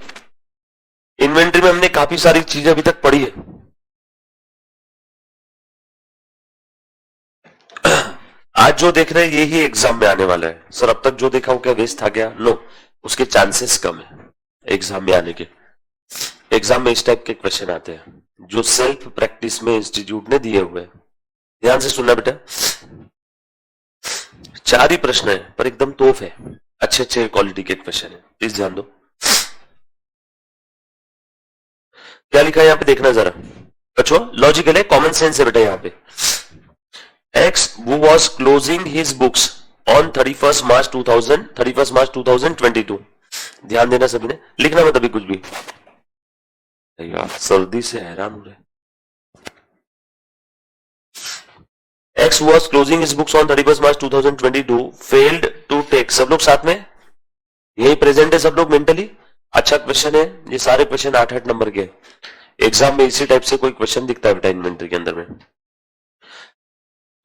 इन्वेंट्री में हमने काफी सारी चीजें अभी तक पढ़ी है। आज जो देख रहे हैं यही एग्जाम में आने वाला है। सर अब तक जो देखा वो क्या वेस्ट आ गया? नो, उसके चांसेस कम है एग्जाम में आने के। एग्जाम में इस टाइप के क्वेश्चन आते हैं जो सेल्फ प्रैक्टिस में इंस्टीट्यूट ने दिए हुए हैं। ध्यान से सुनना बेटा, 4 ही प्रश्न है पर एकदम तोफ है, अच्छे अच्छे क्वालिटी के क्वेश्चन है, प्लीज ध्यान दो। क्या लिखा है यहाँ पे देखना जरा बच्चों, लॉजिकल है, कॉमन सेंस है बेटा। यहाँ पे X who was closing his books on 31st March 2022, ध्यान देना सभी ने, लिखना मत अभी कुछ भी यार, सर्दी से हैरान हो रहे। X who was closing his books on 31st March 2022 failed to take, सब लोग साथ में यही प्रेजेंट है, सब लोग मेंटली। अच्छा क्वेश्चन है ये, सारे क्वेश्चन 8-8 नंबर के। एग्जाम में इसी टाइप से कोई क्वेश्चन दिखता है बेटा इन्वेंट्री के अंदर में।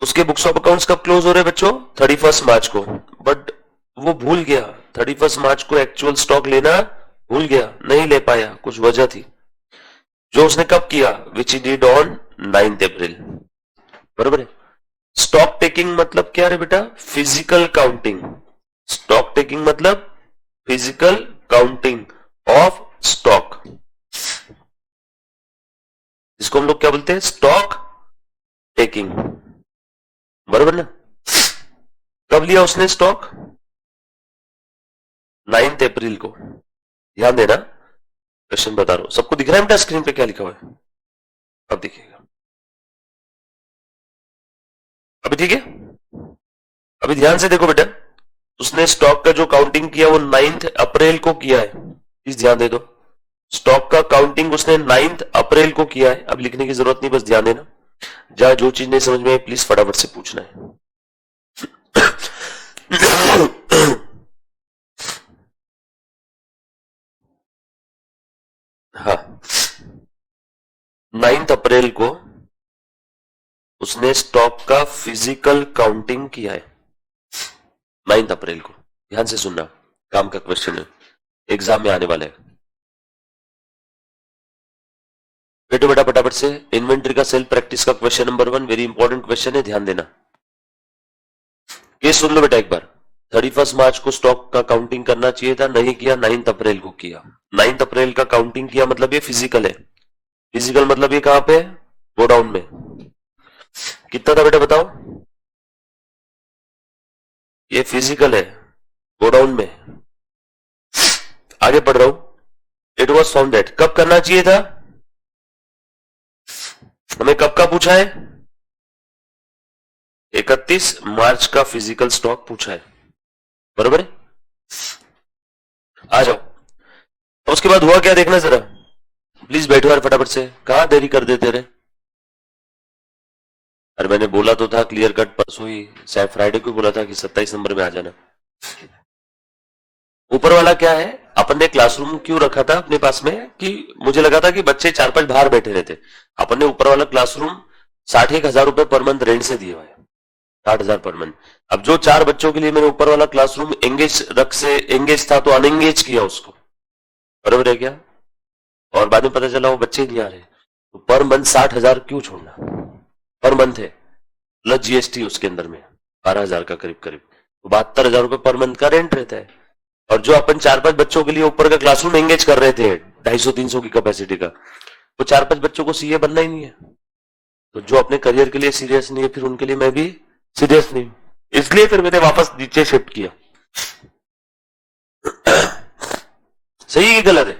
उसके बुक्स ऑफ अकाउंट्स कब क्लोज हो रहे बच्चों? 31 मार्च को, बट वो भूल गया 31 मार्च को एक्चुअल स्टॉक लेना भूल गया, नहीं ले पाया, कुछ वजह थी जो उसने कब किया, विच ही डिड ऑन 9th अप्रैल, बरोबर है? स्टॉक टेकिंग मतलब क्या है बेटा? Physical counting. स्टॉक टेकिंग मतलब फिजिकल काउंटिंग ऑफ स्टॉक, इसको हम लोग क्या बोलते हैं? स्टॉक टेकिंग, बरोबर ना? कब लिया उसने स्टॉक? 9th अप्रैल को। ध्यान देना, क्वेश्चन बता रहा हूं, सबको दिख रहा है बेटा स्क्रीन पे क्या लिखा हुआ है? अब दिखेगा, अभी ठीक है? अभी ध्यान से देखो बेटा, उसने स्टॉक का जो काउंटिंग किया वो 9th अप्रैल को किया है, प्लीज ध्यान दे दो। स्टॉक का काउंटिंग उसने 9th अप्रैल को किया है। अब लिखने की जरूरत नहीं, बस ध्यान देना, जहां जो चीज नहीं समझ में प्लीज फटाफट से पूछना है। हाँ, 9th अप्रैल को उसने स्टॉक का फिजिकल काउंटिंग किया है, 9th अप्रैल को। ध्यान से सुनना, काम का क्वेश्चन है, एग्जाम में आने वाला है। बेटो बेटा फटाफट से, इन्वेंट्री का सेल्फ प्रैक्टिस का question number 1 very important question है, ध्यान देना। ये सुन लो बेटा एक बार, 31 मार्च को स्टॉक का काउंटिंग करना चाहिए था, नहीं किया, 9th अप्रैल को किया। 9th अप्रैल का काउंटिंग किया मतलब ये फिजिकल है। फिजिकल मतलब ये कहां पे? गोडाउन में। कितना था बेटा बताओ? ये फिजिकल है, गोडाउन में। आगे पढ़ रहा हूं। इट वॉज फाउंड दैट, कब करना चाहिए था? हमें कब का पूछा है? 31 मार्च का फिजिकल स्टॉक पूछा है, बरोबर है? आ जाओ, उसके बाद हुआ क्या देखना जरा, प्लीज बैठो यार फटाफट से, कहां देरी कर देते रहे। अरे मैंने बोला तो था क्लियर कट परसों ही, शायद फ्राइडे को बोला था कि 27 नंबर में आ जाना। ऊपर वाला क्या है, अपन ने क्लासरूम क्यों रखा था अपने पास में कि मुझे लगा था कि बच्चे 4-5 बाहर बैठे रहते। अपन ने ऊपर वाला क्लासरूम 61,000 रुपए पर मंथ रेंट से दिए हुए, 60,000 पर मंथ। अब जो 4 बच्चों के लिए मैंने ऊपर वाला क्लासरूम एंगेज था तो अनएंगेज किया उसको, बराबर है क्या? और बाद में पता चला वो बच्चे नहीं आ रहे, तो पर मंथ 60,000 क्यों छोड़ना? पर मंथ है प्लस जीएसटी उसके अंदर में 12,000 का करीब करीब, तो 72,000 रुपए पर मंथ का रेंट रहता है। और जो अपन 4-5 बच्चों के लिए ऊपर का क्लासरूम एंगेज कर रहे थे 250-300 की कैपेसिटी का, वो 4-5 बच्चों को सीए बनना ही नहीं है। तो जो अपने करियर के लिए सीरियस नहीं है, फिर उनके लिए मैं भी सीरियस नहीं हूं, इसलिए फिर मैंने वापस नीचे शिफ्ट किया। सही है कि गलत है?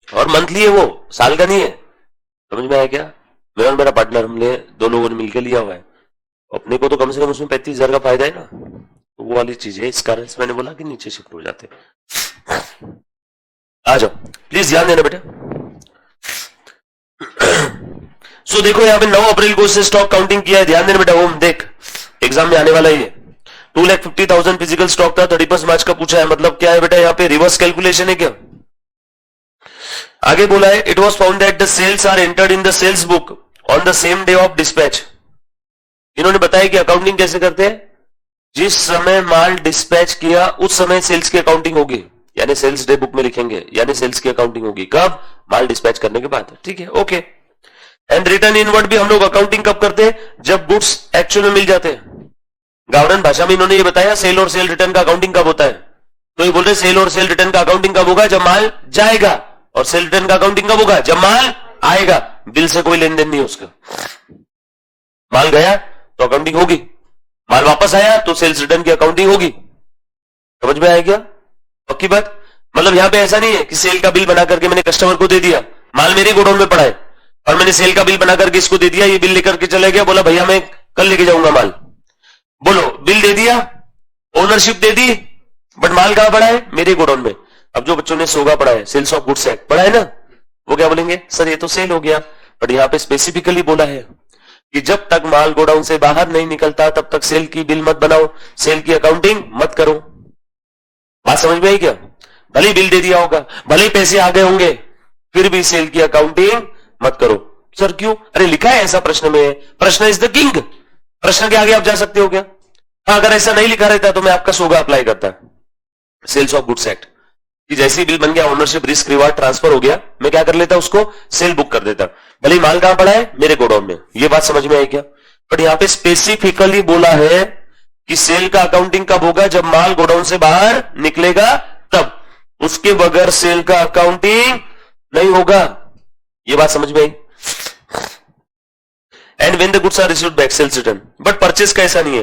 और मंथली है, वो साल का नहीं है। समझ में आया क्या? मैं और मेरा पार्टनर, हमने 2 लोगों ने मिलकर लिया हुआ है। अपने को तो कम से कम उसमें 35,000 का फायदा है ना, तो वो वाली चीज है। इस कारण से मैंने बोला कि नीचे शिफ्ट हो जाते। आ जाओ, प्लीज ध्यान देना बेटा। सो देखो यहाँ पे 9 अप्रैल को इससे स्टॉक काउंटिंग किया है, ध्यान देना बेटा। ओम देख, एग्जाम में आने वाला ही है। 2,50,000 फिजिकल स्टॉक था, 31 मार्च का पूछा है। मतलब क्या है बेटा, यहाँ पे रिवर्स कैलकुलेशन है क्या? आगे बोला है, it was found that the sales are entered in the sales book on the same day of dispatch. इन्होंने बताया कि अकाउंटिंग कैसे करते हैं, जिस समय माल डिस्पैच किया उस समय सेल्स की अकाउंटिंग होगी, यानी सेल्स डे बुक में लिखेंगे, यानी सेल्स की अकाउंटिंग होगी कब? माल डिस्पैच करने के बाद। ठीक है, ओके। एंड रिटर्न इनवर्ड भी हम लोग अकाउंटिंग कब करते हैं? जब गुड्स एक्चुअल में मिल जाते हैं। गावरन भाषा में इन्होंने ये बताया सेल और सेल रिटर्न का अकाउंटिंग कब होता है, तो ये बोल रहे सेल और सेल रिटर्न का अकाउंटिंग कब होगा? जब माल जाएगा। और सेल रिटर्न का अकाउंटिंग कब होगा? जब माल आएगा। बिल से कोई लेन देन नहीं उसका। माल गया तो अकाउंटिंग होगी, माल वापस आया तो सेल्स रिटर्न की अकाउंटिंग होगी। समझ में आया क्या? पक्की बात? मतलब यहां पे ऐसा नहीं है कि सेल का बिल बना करके मैंने कस्टमर को दे दिया, माल मेरे गोडाउन में पड़ा है और मैंने सेल का बिल बना करके इसको दे दिया, ये बिल लेकर के चले गया, बोला भैया मैं कल लेके जाऊंगा माल। बोलो, बिल दे दिया, ओनरशिप दे दी, बट माल कहां पड़ा है? मेरे गोडाउन में। अब जो बच्चों ने सोगा पढ़ा है, सेल्स ऑफ गुड्स एक्ट पढ़ा है ना, वो क्या बोलेंगे, सर ये तो सेल हो गया। बट यहां पे स्पेसिफिकली बोला है कि जब तक माल गोडाउन से बाहर नहीं निकलता तब तक सेल की बिल मत बनाओ, सेल की अकाउंटिंग मत करो। बात समझ में आई क्या? भले ही बिल दे दिया होगा, भले ही पैसे आ गए होंगे, फिर भी सेल की अकाउंटिंग मत करो। सर क्यों? अरे लिखा है ऐसा प्रश्न में, प्रश्न इज द किंग। प्रश्न के आगे आप जा सकते हो क्या? हाँ, अगर ऐसा नहीं लिखा रहता तो मैं आपका सोगा अप्लाई करता, सेल्स ऑफ गुड्स एक्ट, कि जैसे ही बिल बन गया, ओनरशिप रिस्क रिवार्ड ट्रांसफर हो गया, मैं क्या कर लेता, उसको सेल बुक कर देता, भले ही माल कहां पड़ा है? मेरे गोडाउन में। ये बात समझ में आई क्या? बट यहां पे स्पेसिफिकली बोला है कि सेल का अकाउंटिंग कब होगा? जब माल गोडाउन से बाहर निकलेगा तब, उसके बगैर सेल का अकाउंटिंग नहीं होगा। ये बात समझ में आई? And when the goods are received back, sales return. But purchase का ऐसा नहीं है,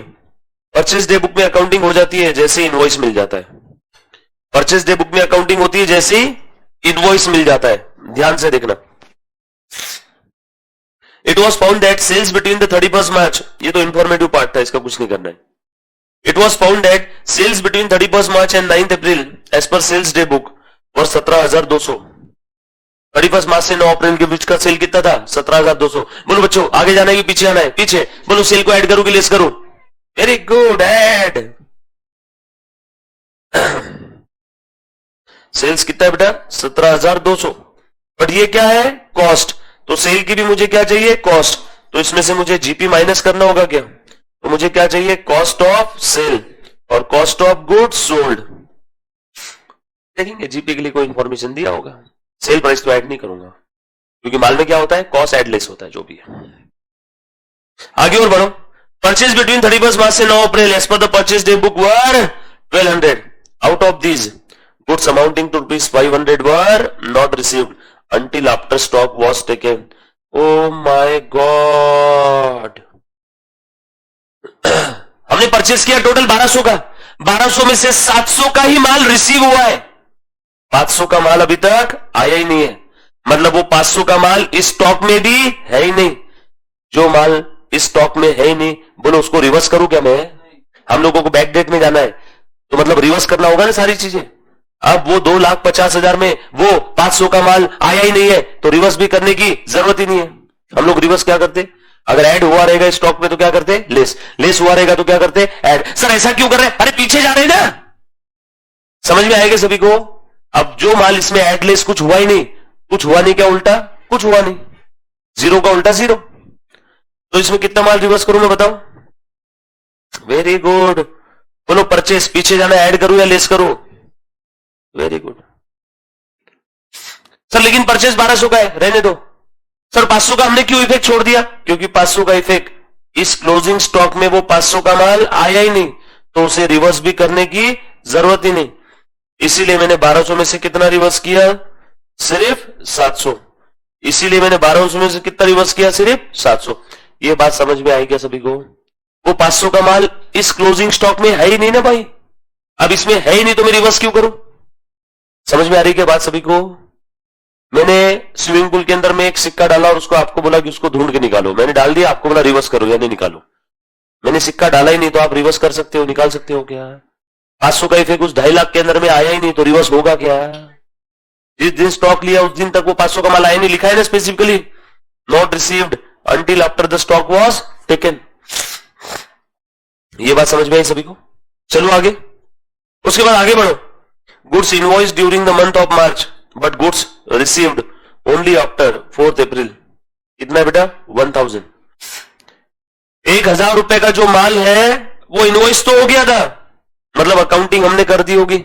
परचेज डे बुक में अकाउंटिंग हो जाती है जैसे इनवॉइस मिल जाता है। परचेज डे बुक में अकाउंटिंग होती है जैसे इनवॉइस मिल जाता है। ध्यान से देखना। It was found that sales between the 31st March, ये तो इंफॉर्मेटिव पार्ट था, इसका कुछ नहीं करना है। It was found that sales between 31st March and 9th April as per sales day book और 17,200। 31 मार्च से 9 अप्रैल के बीच का सेल कितना था? 17,200। बोलो बच्चों, आगे जाना है कि पीछे आना है? पीछे। बोलो, सेल को ऐड करो कि लेस करो? Very good, add. सेल्स कितना है बेटा? 17,200। बट ये क्या है? कॉस्ट। तो सेल की भी मुझे क्या चाहिए? कॉस्ट। तो इसमें से मुझे जीपी माइनस करना होगा क्या? तो मुझे क्या चाहिए? कॉस्ट ऑफ सेल और कॉस्ट ऑफ गुड्स सोल्ड। देखेंगे जीपी के लिए कोई इंफॉर्मेशन दिया होगा। सेल प्राइस तो ऐड नहीं करूंगा, क्योंकि माल में क्या होता है? कॉस्ट एड लेस होता है, जो भी है। आगे और बढ़ो। परचेज बिटवीन 31st मार्च से 9 April as per the purchase day book were 1200। Out of these goods amounting to ₹500 were not received until after stock was taken. Oh my God! हमने परचेस किया टोटल 1200 का, 1200 में से 700 का ही माल receive हुआ है, 500 का माल अभी तक आया ही नहीं है। मतलब वो 500 का माल इस स्टॉक में भी है ही नहीं। जो माल इस स्टॉक में है ही नहीं, बोलो उसको रिवर्स करूं क्या मैं? हम लोगों को बैक डेट में जाना है, तो मतलब रिवर्स करना होगा ना सारी चीजें। अब वो 2,50,000 में वो 500 का माल आया ही नहीं है, तो रिवर्स भी करने की जरूरत ही नहीं है। हम लोग रिवर्स क्या करते? अगर ऐड हुआ रहेगा स्टॉक में तो क्या करते? लेस। लेस हुआ रहेगा तो क्या करते? ऐड। सर ऐसा क्यों कर रहे हैं? अरे पीछे जा रहे हैं ना। समझ में आएगा सभी को? अब जो माल इसमें ऐड लेस कुछ हुआ ही नहीं, कुछ हुआ नहीं, क्या उल्टा? कुछ हुआ नहीं, जीरो का उल्टा जीरो। तो इसमें कितना माल रिवर्स करूं मैं, बताओ? Very good. बोलो, परचेस पीछे जाना, ऐड करूं या लेस करूं? Very good. सर लेकिन परचेस 1200 का है, रहने दो। सर 500 का हमने क्यों इफेक्ट छोड़ दिया? क्योंकि 500 का इफेक्ट, इस क्लोजिंग स्टॉक में वो 500 का माल आया ही नहीं, तो उसे रिवर्स भी करने की जरूरत ही नहीं। इसीलिए मैंने 1200 में से कितना रिवर्स किया? सिर्फ 700। इसीलिए मैंने 1200 में से कितना रिवर्स किया? सिर्फ 700। ये बात समझ में आई क्या सभी को? वो 500 का माल इस क्लोजिंग स्टॉक में है ही नहीं ना भाई, अब इसमें है ही नहीं तो मैं रिवर्स क्यों करूं? समझ में आ रही क्या बात सभी को? मैंने स्विमिंग पूल के अंदर में एक सिक्का डाला और उसको आपको बोला कि उसको ढूंढ के निकालो, मैंने डाल दिया, आपको बोला रिवर्स करो या नहीं निकालो। मैंने सिक्का डाला ही नहीं तो आप रिवर्स कर सकते हो, निकाल सकते हो क्या? 500 का इफेक्ट उस 2.5 लाख के अंदर में आया ही नहीं तो रिवर्स होगा क्या? जिस दिन स्टॉक लिया उस दिन तक वो 500 का माल आया नहीं, लिखा है ना specifically, not received until after the stock was taken. ये बात समझ में आई सभी को? चलो आगे, उसके बाद आगे बढ़ो। Goods invoice during the month of March but goods received only after 4 अप्रैल। कितना है बेटा? 1000। 1000 रुपए का जो माल है वो इनवॉइस तो हो गया था, मतलब अकाउंटिंग हमने कर दी होगी,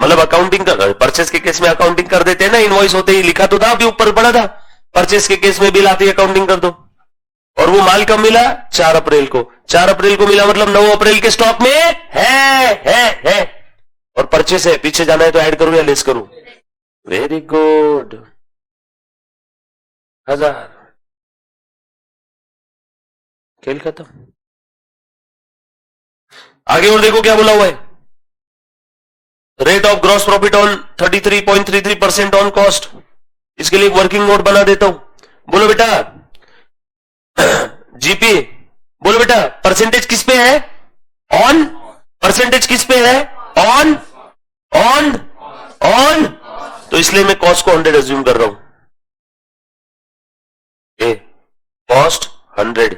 मतलब अकाउंटिंग कर, परचेस के केस में अकाउंटिंग कर देते हैं ना, इनवॉइस होते ही लिखा तो था, अभी ऊपर पड़ा था, परचेस के केस में बिल आती है अकाउंटिंग कर दो। और वो माल कब मिला? 4 अप्रैल को। 4 अप्रैल को मिला मतलब 9 अप्रैल के स्टॉक में है। और परचेस है, पीछे जाना है तो ऐड करूं या लेस करूं? Very good, 1000। खेल खत्म। आगे और देखो क्या बोला हुआ है, rate of gross profit on 33.33% on cost. इसके लिए वर्किंग नोट बना देता हूं। बोलो बेटा जीपी, बोलो बेटा परसेंटेज किस पे है? ऑन। परसेंटेज किस पे है? ऑन। ऑन। ऑन। तो इसलिए मैं कॉस्ट को 100 एज्यूम कर रहा हूं। ए कॉस्ट 100,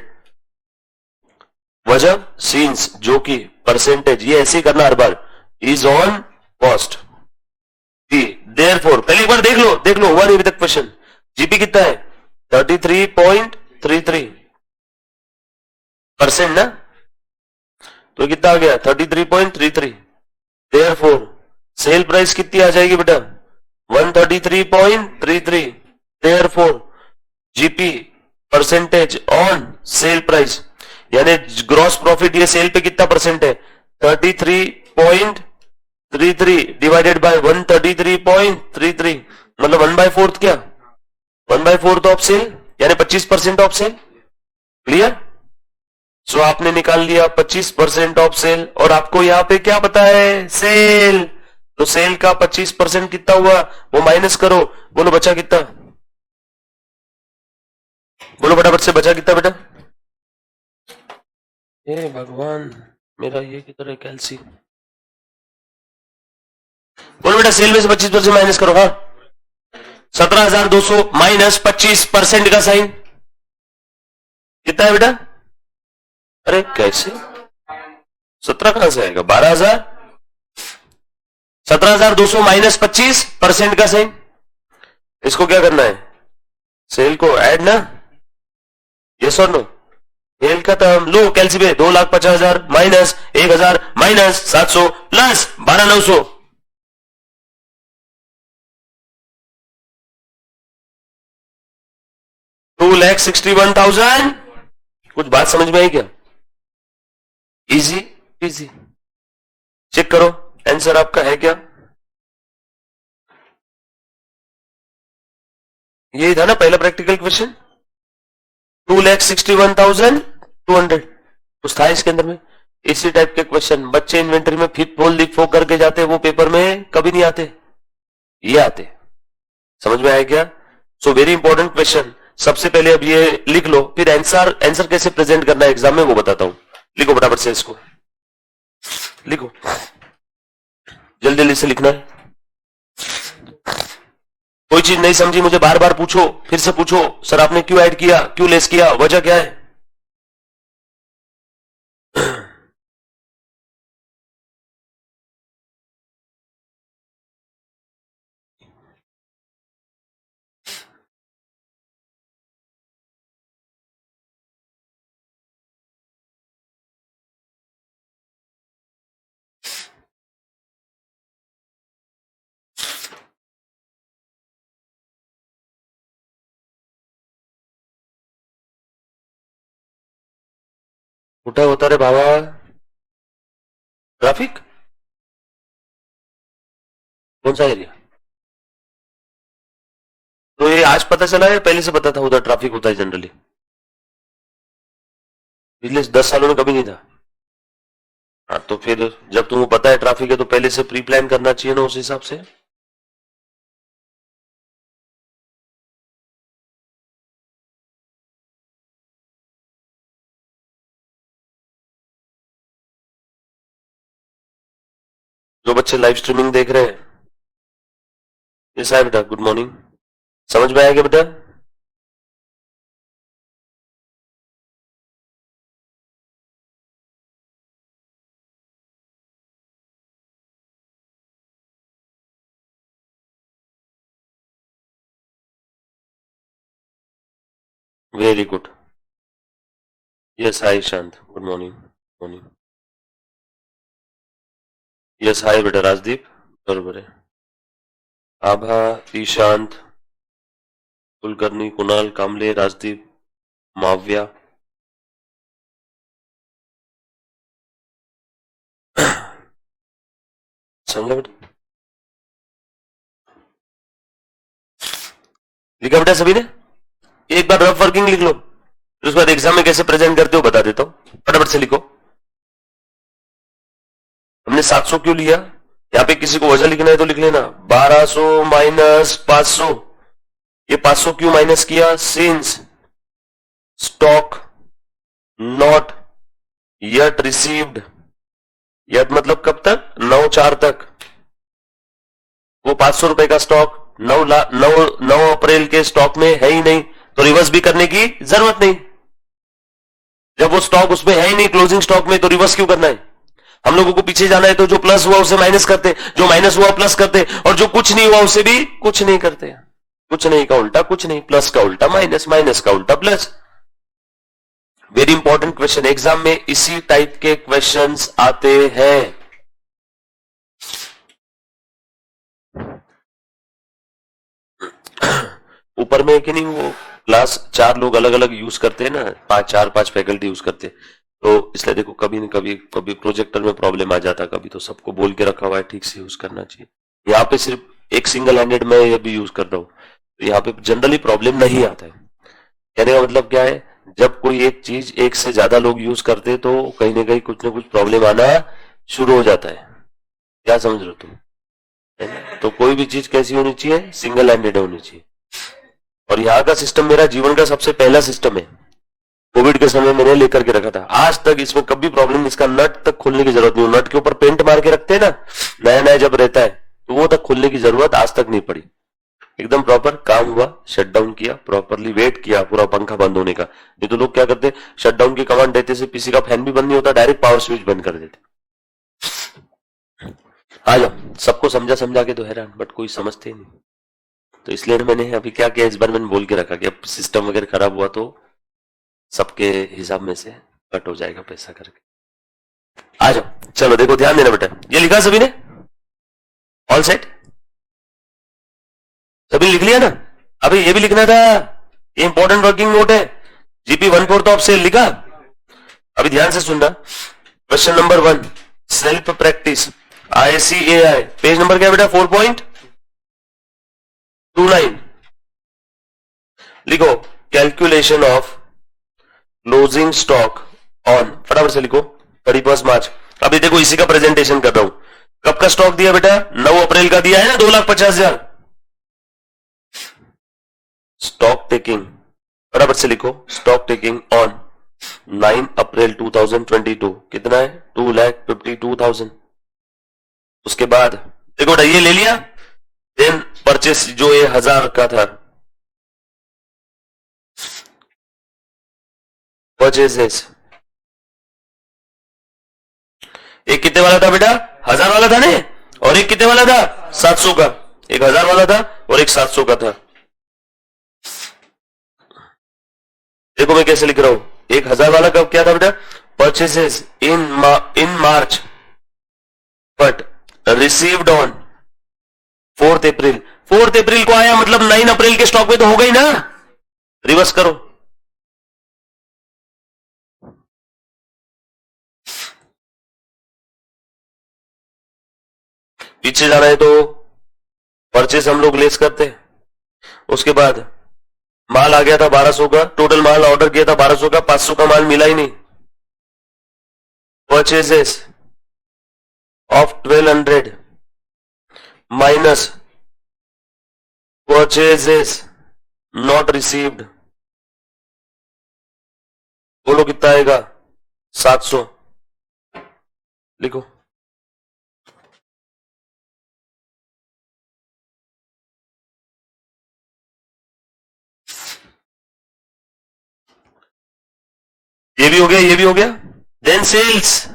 वजह सीन्स, जो कि परसेंटेज, ये ऐसे ही करना हर बार, इज ऑन कॉस्ट। देयरफॉर, पहले एक बार देख लो हुआ नहीं अभी तक क्वेश्चन। जीपी कितना है? 33.33% ना, तो कितना आ गया? 33.33। देयरफॉर सेल प्राइस कितनी आ जाएगी बेटा? 133.33। Therefore GP percentage on sale price, यानी ग्रॉस प्रॉफिट ये सेल पे कितना परसेंट है? 33.33 डिवाइडेड बाय 133.33, मतलब 1/4 क्या? 1/4 ऑफ सेल, यानी 25% ऑफ सेल। क्लियर? सो आपने निकाल लिया 25% ऑफ सेल, और आपको यहां पे क्या पता है? सेल। तो सेल का 25% कितना हुआ वो माइनस करो, बोलो बचा कितना? बोलो फटाफट से, बचा कितना बेटा? हे भगवान, मेरा ये किधर है कैल्सी? बोलो बेटा सेल में से 25% माइनस करो। हाँ, 17,200 माइनस 25% का साइन कितना है बेटा? अरे कैसे 17 कहां से आएगा? 12,000। 17,200 माइनस 25% का साइन, इसको क्या करना है? सेल को ऐड ना, यस और नो? सेल खत्म, लो कैलसी पे 2,50,000 माइनस 1,000 माइनस 700 प्लस 12,900। $2,61,000। कुछ बात समझ में आई क्या? Easy easy. चेक करो आंसर आपका है क्या? यही था ना पहला प्रैक्टिकल क्वेश्चन, 2,61,200 कुछ था इसके अंदर में। इसी टाइप के क्वेश्चन बच्चे इन्वेंटरी में फिर फोल लिख फो करके जाते, वो पेपर में कभी नहीं आते, ये आते। समझ में आया क्या? So very important question. सबसे पहले अब ये लिख लो, फिर आंसर कैसे प्रेजेंट करना है एग्जाम में वो बताता हूं। लिखो फटाफट से, इसको लिखो, जल्दी जल्दी से लिखना है। कोई चीज नहीं समझी मुझे बार बार पूछो, फिर से पूछो, सर आपने क्यों ऐड किया, क्यों लेस किया, वजह क्या है? उठा होता रे बाबा ट्रैफिक। कौन सा एरिया? तो ये आज पता चला है, पहले से पता था उधर ट्रैफिक होता है जनरली? पिछले 10 सालों में कभी नहीं था। हाँ तो फिर जब तुमको पता है ट्रैफिक है तो पहले से प्री प्लान करना चाहिए ना उस हिसाब से। जो बच्चे लाइव स्ट्रीमिंग देख रहे हैं, यस है बेटा, गुड मॉर्निंग। समझ में आया क्या बेटा? Very good. यस हाय शांत, good morning. Morning. Yes hi बेटा राजदीप, बरोबर है। आभा, ईशांत, कुलकर्णी, कुणाल, कामले, राजदीप, माव्या, समझा बेटा? लिखा बेटा सभी ने? एक बार रफ वर्किंग लिख लो, फिर उसके बाद एग्जाम में कैसे प्रेजेंट करते हो बता देता हूं, फटाफट से लिखो। हमने 700 क्यों लिया? यहाँ पे किसी को वजह लिखना है तो लिख लेना, 1200 माइनस 500। ये 500 क्यों माइनस किया? Since stock not yet received, yet मतलब कब तक? 9/4 तक। वो 500 रुपए का स्टॉक 9 अप्रैल के स्टॉक में है ही नहीं, तो रिवर्स भी करने की जरूरत नहीं। जब वो स्टॉक उसमें है ही नहीं क्लोजिंग स्टॉक में, तो रिवर्स क्यों करना है? हम लोगों को पीछे जाना है तो जो प्लस हुआ उसे माइनस करते, जो माइनस हुआ प्लस करते, और जो कुछ नहीं हुआ उसे भी कुछ नहीं करते। कुछ नहीं का उल्टा कुछ नहीं, प्लस का उल्टा माइनस, माइनस का उल्टा plus. Very important question, exam में इसी टाइप के क्वेश्चंस आते हैं। ऊपर में कि नहीं, वो क्लास 4 लोग अलग अलग यूज करते हैं ना, 4-5 फैकल्टी यूज करते हैं, तो इसलिए देखो कभी न कभी कभी प्रोजेक्टर में प्रॉब्लम आ जाता, कभी तो सबको बोल के रखा हुआ है ठीक से यूज करना चाहिए। यहाँ पे सिर्फ एक सिंगल हैंडेड में ये भी यूज कर रहा हूँ, तो यहाँ पे जनरली प्रॉब्लम नहीं आता है। कहने का मतलब क्या है, जब कोई एक चीज एक से ज्यादा लोग यूज करते तो कहीं ना कहीं कुछ ना कुछ प्रॉब्लम आना शुरू हो जाता है। क्या समझ रहे हो तुम? है ना? तो कोई भी चीज कैसी होनी चाहिए? सिंगल हैंडेड होनी चाहिए। और यहाँ का सिस्टम मेरा जीवन का सबसे पहला सिस्टम है, कोविड के समय मैंने लेकर के रखा था, आज तक इसमें कभी प्रॉब्लम, इसका नट तक खोलने की जरूरत नहीं। नट के ऊपर पेंट मार के रखते हैं ना, नया नया जब रहता है, तो वो तक खोलने की जरूरत आज तक नहीं पड़ी। एकदम प्रॉपर काम हुआ, शट डाउन किया, प्रॉपरली वेट किया पूरा पंखा बंद होने का। नहीं तो लोग क्या करते, शट डाउन की कमांड देते से पीसी का फैन भी बंद नहीं होता, डायरेक्ट पावर स्विच बंद कर देते। आ जाओ, सबको समझा समझा के तो हैरान, बट कोई समझते ही नहीं। तो इसलिए मैंने अभी क्या किया, इस बार मैंने बोल के रखा कि अब सिस्टम वगैरह खराब हुआ तो सबके हिसाब में से कट हो जाएगा पैसा करके। आ जाओ, चलो देखो ध्यान देना बेटा, ये लिखा सभी ने? All set? सभी लिख लिया ना? अभी ये भी लिखना था, ये इंपॉर्टेंट वर्किंग नोट है, जीपी 1/4 ऑफ सेल लिखा? अभी ध्यान से सुनना, question number 1, self practice, ICAI, page number क्या बेटा? 4.29। लिखो, calculation of closing stock on, फटाफट से लिखो, 31 मार्च। अभी देखो इसी का प्रेजेंटेशन कर रहा हूं। कब का स्टॉक दिया बेटा? 9 अप्रैल का दिया है ना, 2,50,000। स्टॉक टेकिंग, फटाफट से लिखो, स्टॉक टेकिंग ऑन 9 अप्रैल 2022 कितना है? 2,52,000। उसके बाद देखो बेटा, ये ले लिया, देन परचेस जो ये 1000 का था, परचेसेस, एक कितने वाला था बेटा? 1000 वाला था ने, और एक कितने वाला था? 700 का। एक 1000 वाला था और एक 700 का था। देखो मैं कैसे लिख रहा हूं, एक 1000 वाला कब क्या था बेटा? Purchases in March but received on 4th April. 4th अप्रैल को आया मतलब 9 अप्रैल के स्टॉक में तो हो गई ना, रिवर्स करो। पीछे जाना है तो परचेस हम लोग लेस करते हैं, उसके बाद माल आ गया था 1200 का, टोटल माल ऑर्डर किया था 1200 का, 500 का माल मिला ही नहीं, purchases of 1200 minus purchases not received, बोलो कितना आएगा? 700। लिखो। ये भी हो गया, ये भी हो गया। देन सेल्स,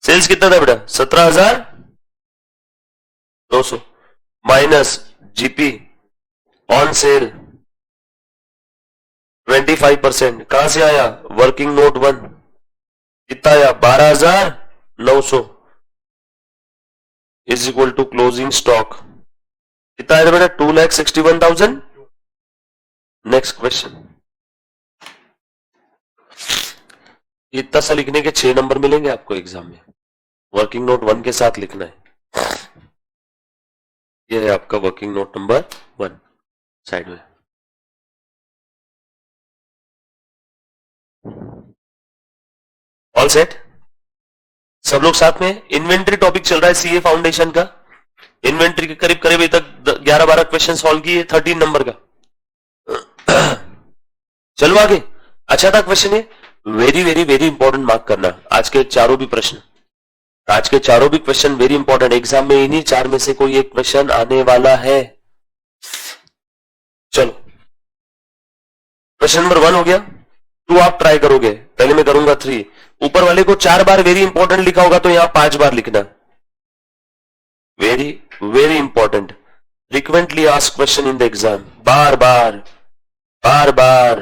सेल्स कितना था बेटा? 17,200 माइनस जीपी ऑन सेल 25%, कहां से आया? वर्किंग नोट 1, कितना आया? 12,900 is equal to closing stock, कितना आया बेटा? 2,61,000। नेक्स्ट क्वेश्चन, इतना सा लिखने के 6 नंबर मिलेंगे आपको एग्जाम में, वर्किंग नोट 1 के साथ लिखना है। ये है आपका वर्किंग नोट नंबर 1 साइड में। ऑल सेट, सब लोग साथ में। इन्वेंट्री टॉपिक चल रहा है सीए फाउंडेशन का, इन्वेंट्री के करीब करीब अभी तक 11-12 क्वेश्चन सॉल्व किए, 13 नंबर का। चलो आगे, अच्छा था क्वेश्चन ये, very very very important, mark करना। आज के चारों भी प्रश्न, आज के चारों भी क्वेश्चन वेरी इंपॉर्टेंट, एग्जाम में इन्हीं 4 में से कोई एक क्वेश्चन आने वाला है। चलो, क्वेश्चन नंबर 1 हो गया, 2 आप ट्राई करोगे, पहले मैं करूंगा 3। ऊपर वाले को 4 बार वेरी इंपॉर्टेंट लिखा होगा तो यहां 5 बार लिखना, very very important, frequently asked question in the exam, बार बार बार बार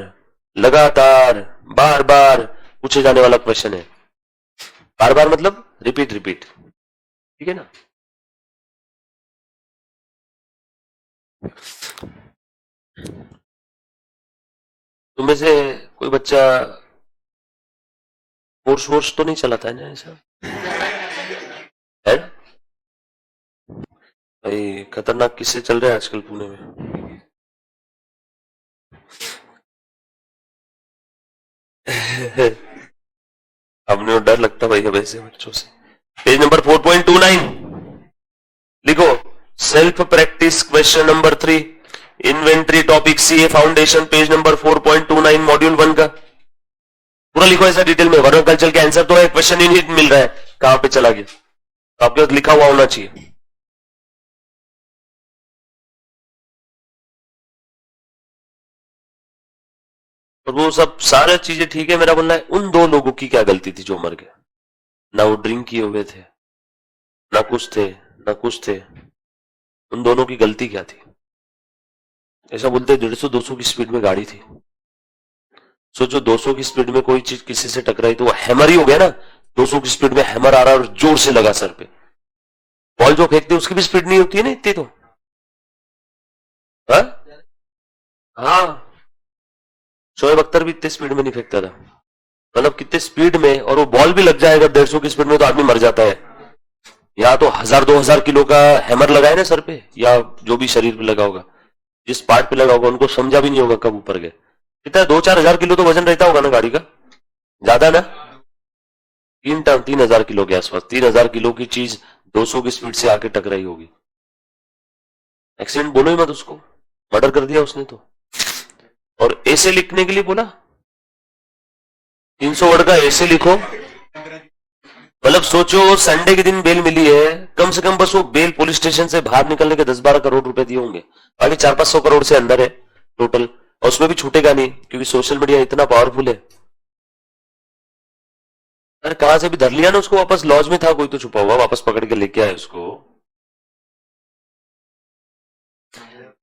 लगातार बार बार पूछे जाने वाला क्वेश्चन है। बार बार मतलब रिपीट रिपीट, ठीक है ना? तुम में से कोई बच्चा कोर्स वोर्स तो नहीं चलाता है ना ऐसा है? भाई खतरनाक किस्से चल रहे हैं आजकल पुणे में। हमने डर लगता भाई अब ऐसे बच्चों से। पेज नंबर 4.29 लिखो, self practice question number 3, inventory topic CA foundation, page number 4.29 module 1 का पूरा लिखो ऐसा डिटेल में, वरना कल चल के आंसर तो है, क्वेश्चन ही नहीं मिल रहा है, कहां पे चला गया? आपके पास लिखा हुआ होना चाहिए। और वो सब सारे चीजें ठीक है, मेरा बोलना है उन 2 लोगों की क्या गलती थी जो मर गए? ना वो ड्रिंक किए हुए थे, ना कुछ थे, ना कुछ थे, उन दोनों की गलती क्या थी? ऐसा बोलते 150-200 की स्पीड में गाड़ी थी, सोचो 200 की स्पीड में कोई चीज किसी से टकराई तो वो हैमर ही हो गया ना। 200 की स्पीड में हैमर आ रहा है और जोर से लगा सर पे, बॉल जो फेंकते उसकी भी स्पीड नहीं होती है ना इतनी तो, हाँ शोएब अख्तर भी इतने स्पीड में नहीं फेंकता था, मतलब कितने स्पीड में, और वो बॉल भी लग जाएगा 150 की स्पीड में तो आदमी मर जाता है। या तो 1000-2000 किलो का हैमर लगाए ना सर पे, या जो भी शरीर पे लगा होगा, जिस पार्ट पे लगा होगा उनको समझा भी नहीं होगा कब ऊपर गए। कितना 2-4 हजार किलो तो वजन रहता होगा ना गाड़ी का, ज्यादा ना, 3-3 हजार किलो के आसपास, 3000 किलो की चीज 200 की स्पीड से आके टकराई होगी। एक्सीडेंट बोलो ही मत उसको, मर्डर कर दिया उसने तो। और ऐसे लिखने के लिए बोला 300 वर्ड का ऐसे लिखो, मतलब सोचो संडे के दिन बेल मिली है, कम से कम बस वो बेल पुलिस स्टेशन से बाहर निकलने के 10-12 करोड़ रुपए दिए होंगे, बाकी 400-500 करोड़ से अंदर है टोटल, और उसमें भी छूटेगा नहीं क्योंकि सोशल मीडिया इतना पावरफुल है। अरे कहां से भी धर लिया ना उसको, वापस लॉज में था कोई तो छुपा हुआ, वापस पकड़ के लेके आए उसको,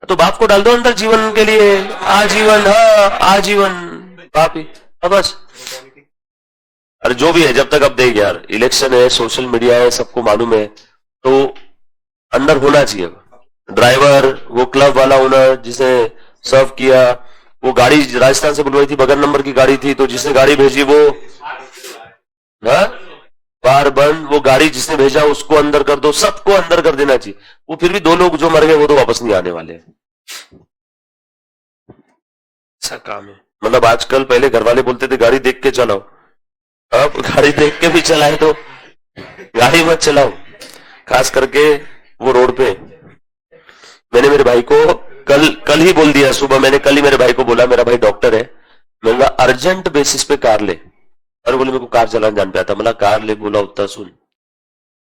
तो बाप को डाल दो अंदर जीवन के लिए, आजीवन, हाँ आजीवन बाप ही, बस। अरे जो भी है, जब तक अब देख यार, इलेक्शन है, सोशल मीडिया है, सबको मालूम है, तो अंदर होना चाहिए ड्राइवर, वो क्लब वाला ओनर जिसे सर्व किया, वो गाड़ी राजस्थान से बुलवाई थी, बगैर नंबर की गाड़ी थी, तो जिसने गाड़ी भेजी वो, हाँ गाड़ी जिसने भेजा उसको अंदर कर दो, सबको अंदर कर देना चाहिए। वो फिर भी 2 लोग जो मर गए वो तो वापस नहीं आने वाले हैं। ऐसा काम है। मतलब आजकल, पहले घर वाले बोलते थे गाड़ी देख के चलाओ, अब गाड़ी देख के भी चलाए तो गाड़ी मत चलाओ, खास करके वो रोड पे। मैंने मेरे भाई को कल ही बोल दिया, सुबह मैंने कल ही मेरे भाई को बोला, मेरा भाई डॉक्टर है, मैंने कहा अर्जेंट बेसिस पे कार ले। और बोले मेरे को कार चलाना जान पे आता। मतलब कार ले, बोला उतना सुन,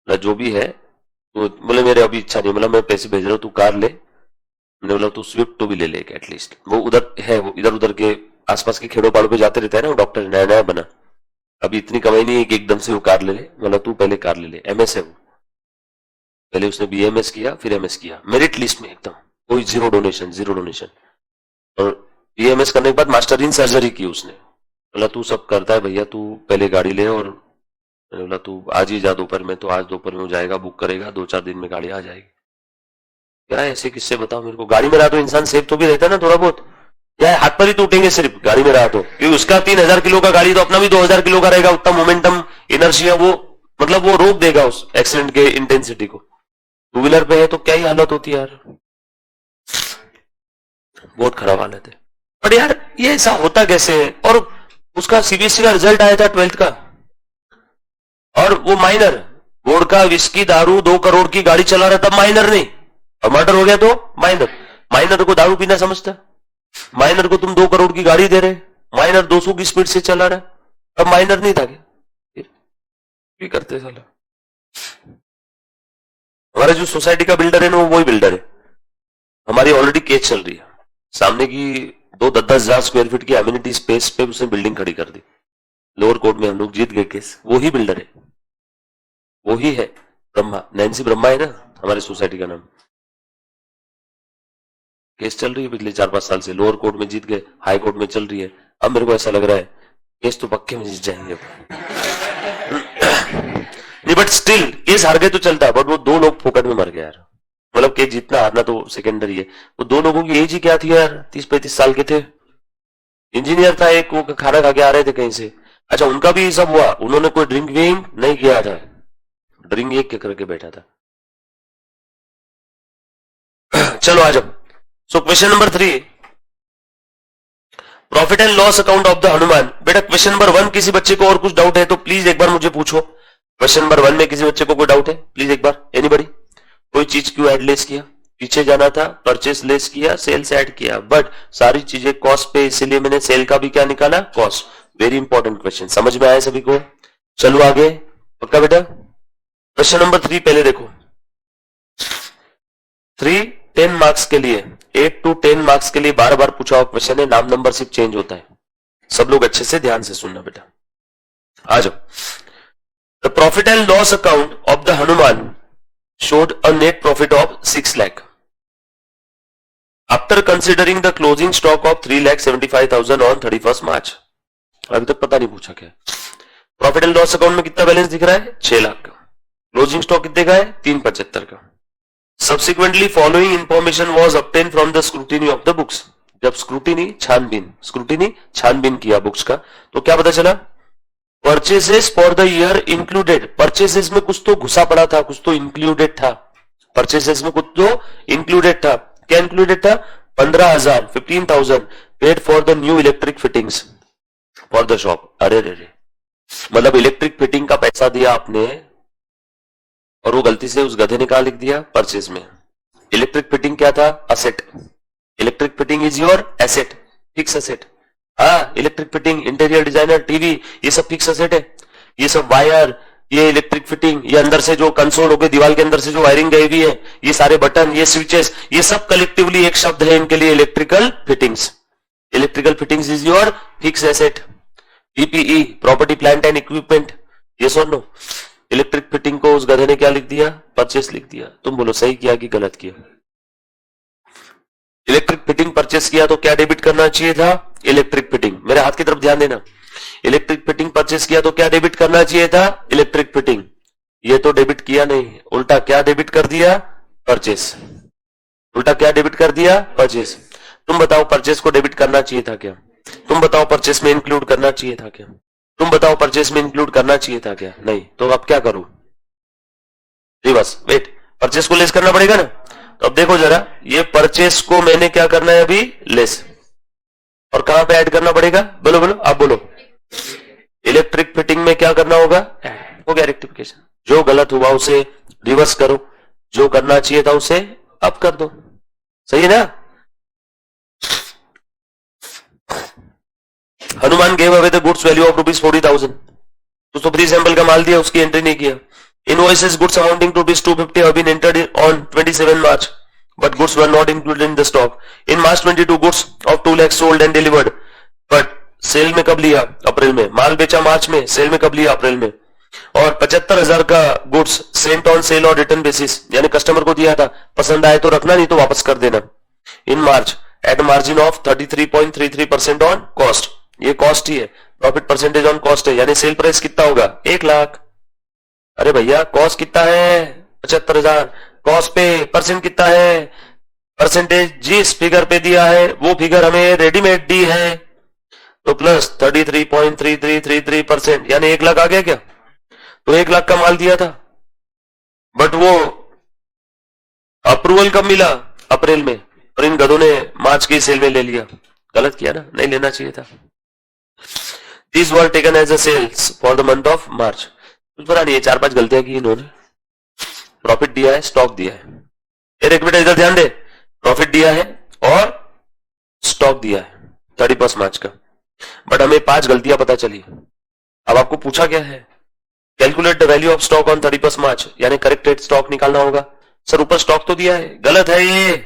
जो भी है तो बोले मेरे अभी इच्छा नहीं, मतलब मैं पैसे भेज रहा हूँ, तू कार ले। मैंने बोला तू स्विफ्ट तो भी ले ले एटलीस्ट, वो उधर है, वो इधर उधर के आसपास के खेड़ों पाड़ों पे जाते रहता है ना, वो डॉक्टर नया नया बना, अभी इतनी कमाई नहीं है कि एकदम से वो कार ले ले। मतलब तू पहले कार ले ले, एमएस है वो, पहले उसने बीएमएस किया फिर एमएस किया, मेरिट लिस्ट में एकदम, कोई जीरो डोनेशन। और बीएमएस करने के बाद मास्टर इन सर्जरी की उसने। बोला तू सब करता है भैया, तू पहले गाड़ी ले। और मैंने बोला तू आज ही जा दोपहर में, तो आज दोपहर में जाएगा, बुक करेगा, 2-4 दिन में गाड़ी आ जाएगी। क्या ऐसे किससे बताओ मेरे को, गाड़ी में रहा तो इंसान सेफ तो भी रहता है ना थोड़ा बहुत, या हाथ पर ही टूटेंगे सिर्फ गाड़ी में रहा तो, क्योंकि उसका 3000 किलो का गाड़ी तो अपना भी 2000 किलो का रहेगा, उतना मोमेंटम इनर्शिया वो मतलब वो रोक देगा उस एक्सीडेंट के इंटेंसिटी को। टू व्हीलर पे है तो क्या ही हालत होती है यार, बहुत खराब हालत है। पर यार ये ऐसा होता कैसे है। और उसका सीबीएसई का रिजल्ट आया था 12th का, और वो माइनर, वोडका विस्की दारू 2 करोड़ की गाड़ी चला रहा था, माइनर नहीं, और मर्डर हो गया तो माइनर को दारू पीना समझता, माइनर को तुम 2 करोड़ की गाड़ी दे रहे, माइनर 200 की स्पीड से चला रहा, अब माइनर नहीं था क्या करते साला। हमारा जो सोसाइटी का बिल्डर है ना, वो वही बिल्डर है। हमारी ऑलरेडी केस चल रही है, सामने की 10,000 स्क्वायर फीट की एमिनिटी स्पेस पे उसने बिल्डिंग खड़ी कर दी, लोअर कोर्ट में हम लोग जीत गए केस। वो ही बिल्डर है, वो ही है ब्रह्मा, नैन्सी ब्रह्मा है ना हमारे सोसाइटी का नाम। केस चल रही है पिछले 4-5 साल से, लोअर कोर्ट में जीत गए, हाई कोर्ट में चल रही है। अब मेरे को ऐसा लग रहा है केस तो पक्के में जीत जाएंगे नहीं, बट स्टिल केस हार गए तो चलता है, बट वो 2 लोग फोकट में मर गए यार। मतलब केस जीतना हारना तो सेकेंडरी है। वो 2 लोगों की एज ही क्या थी यार, 30-35 साल के थे, इंजीनियर था एक, वो खाना खा के आ रहे थे कहीं से। अच्छा उनका भी सब हुआ, उन्होंने कोई ड्रिंक विंक नहीं किया था, ड्रिंक एक करके बैठा था। चलो आ जाओ। So question number 3, profit and loss account of the Hanuman. बेटा क्वेश्चन नंबर 1 किसी बच्चे को और कुछ डाउट है तो प्लीज एक बार मुझे पूछो। क्वेश्चन नंबर 1 में किसी बच्चे को कोई डाउट है, प्लीज एक बार, एनीबॉडी। कोई चीज क्यों ऐड लेस किया, पीछे जाना था, परचेस लेस किया, सेल्स ऐड किया, बट सारी चीजें कॉस्ट पे, इसीलिए मैंने सेल का भी क्या निकाला, कॉस्ट। वेरी इंपॉर्टेंट क्वेश्चन, समझ में आया सभी को। चलो आगे, पक्का बेटा। क्वेश्चन नंबर 3 पहले देखो। 3 10 मार्क्स के लिए, 8 to 10 मार्क्स के लिए बार बार पूछा हुआ क्वेश्चन है, नाम नंबर सिर्फ चेंज होता है। सब लोग अच्छे से ध्यान से सुनना बेटा, आ जाओ। The profit and loss account of the Hanuman showed a net profit of 6 lakh after considering the closing stock of 3,75,000 on 31st March। अभी तक पता नहीं पूछा क्या। प्रॉफिट एंड लॉस अकाउंट में कितना बैलेंस दिख रहा है, 6 लाख का। क्लोजिंग स्टॉक कितने का है, 375 का। Subsequently following information was obtained from the scrutiny of the books। जब स्क्रूटिनी छानबीन किया बुक्स का, तो क्या पता चला, purchases for the year included. Purchases में कुछ तो घुसा पड़ा था, कुछ तो इंक्लूडेड था, परचेसेस में कुछ तो इंक्लूडेड था। क्या इंक्लूडेड था, 15,000 paid for the new electric fittings for the shop. अरे रे, मतलब इलेक्ट्रिक फिटिंग का पैसा दिया आपने और वो गलती से उस गधे ने कहा लिख दिया परचेस में। इलेक्ट्रिक फिटिंग क्या था, asset. Electric fitting is your asset, fix asset. हाँ, electric fitting, interior designer, TV, ये सब फिक्स एसेट है। ये सब वायर, ये इलेक्ट्रिक फिटिंग, ये अंदर से जो कंसोल होके दीवार के अंदर से जो वायरिंग गई हुई है, ये सारे बटन, ये स्विचेस, ये सब कलेक्टिवली एक शब्द है इनके लिए, electrical fittings. Electrical fittings is your fix asset. PPE, property plant and equipment, ये सुन लो। इलेक्ट्रिक फिटिंग को उस गधे ने क्या लिख दिया, परचेस लिख दिया। तुम बोलो सही किया कि गलत किया। इलेक्ट्रिक फिटिंग परचेस किया तो क्या डेबिट करना चाहिए था, इलेक्ट्रिक फिटिंग। मेरे हाथ की तरफ ध्यान देना। इलेक्ट्रिक फिटिंग परचेस किया तो क्या डेबिट करना चाहिए था, इलेक्ट्रिक फिटिंग। ये तो डेबिट किया नहीं, उल्टा क्या डेबिट कर दिया, परचेस। उल्टा क्या डेबिट कर दिया, परचेस। तुम बताओ परचेस को डेबिट करना चाहिए था क्या, तुम बताओ परचेस में इंक्लूड करना चाहिए था क्या, तुम बताओ परचेस में इंक्लूड करना चाहिए था क्या, नहीं। तो अब क्या करूं, रिवर्स, वेट, परचेस को लेस करना पड़ेगा ना। तो अब देखो जरा, ये परचेस को मैंने क्या करना है अभी, लेस, और कहां पे ऐड करना पड़ेगा, बोलो बोलो, आप बोलो। इलेक्ट्रिक फिटिंग में क्या करना होगा, ऐड हो गया रेक्टिफिकेशन। जो गलत हुआ उसे रिवर्स करो, जो करना चाहिए था उसे अप कर दो, सही है ना। Hanuman gave away the goods value of ₹40,000, तो प्री सैंपल का माल दिया, उसकी एंट्री नहीं किया। Invoices goods amounting to ₹250 have been entered on 27 March, but goods were not included in the stock. In March 22, goods of 2 lakhs sold and delivered, but sale में कब लिया, अप्रैल में। माल बेचा मार्च में, सेल में कब लिया, अप्रैल में। और 75,000 का गुड्स सेंट ऑन सेल और रिटर्न बेसिस, यानी कस्टमर को दिया था, पसंद आए तो रखना, नहीं तो वापस कर देना। In March at margin of 33.33% on cost, ये कॉस्ट ही है, प्रॉफिट परसेंटेज ऑन कॉस्ट है, यानी सेल प्राइस कितना होगा, 1 लाख। अरे भैया कॉस्ट कितना है, 75,000, कॉस्ट पे परसेंट कितना है, परसेंटेज जिस फिगर पे दिया है वो फिगर हमें रेडीमेड दी है, तो प्लस 33.3333%, यानी 1 लाख आ गया क्या। तो 1 लाख का माल दिया था, बट वो अप्रूवल कब मिला, अप्रैल में, और इन गधों ने मार्च की सेल में ले लिया। गलत किया ना, नहीं लेना चाहिए था। These were taken as a sales for the month of March. कुछ पता नहीं है, 4-5 गलतियां की इन्होंने। प्रॉफिट दिया है, स्टॉक दिया है, एक बेटा इधर ध्यान दे, प्रॉफिट दिया है और स्टॉक दिया है 31 मार्च का, बट हमें 5 गलतियां पता चली। अब आपको पूछा क्या है, calculate the value of stock on 31 मार्च, यानी करेक्ट रेट स्टॉक निकालना होगा। सर ऊपर स्टॉक तो दिया है, गलत है ये।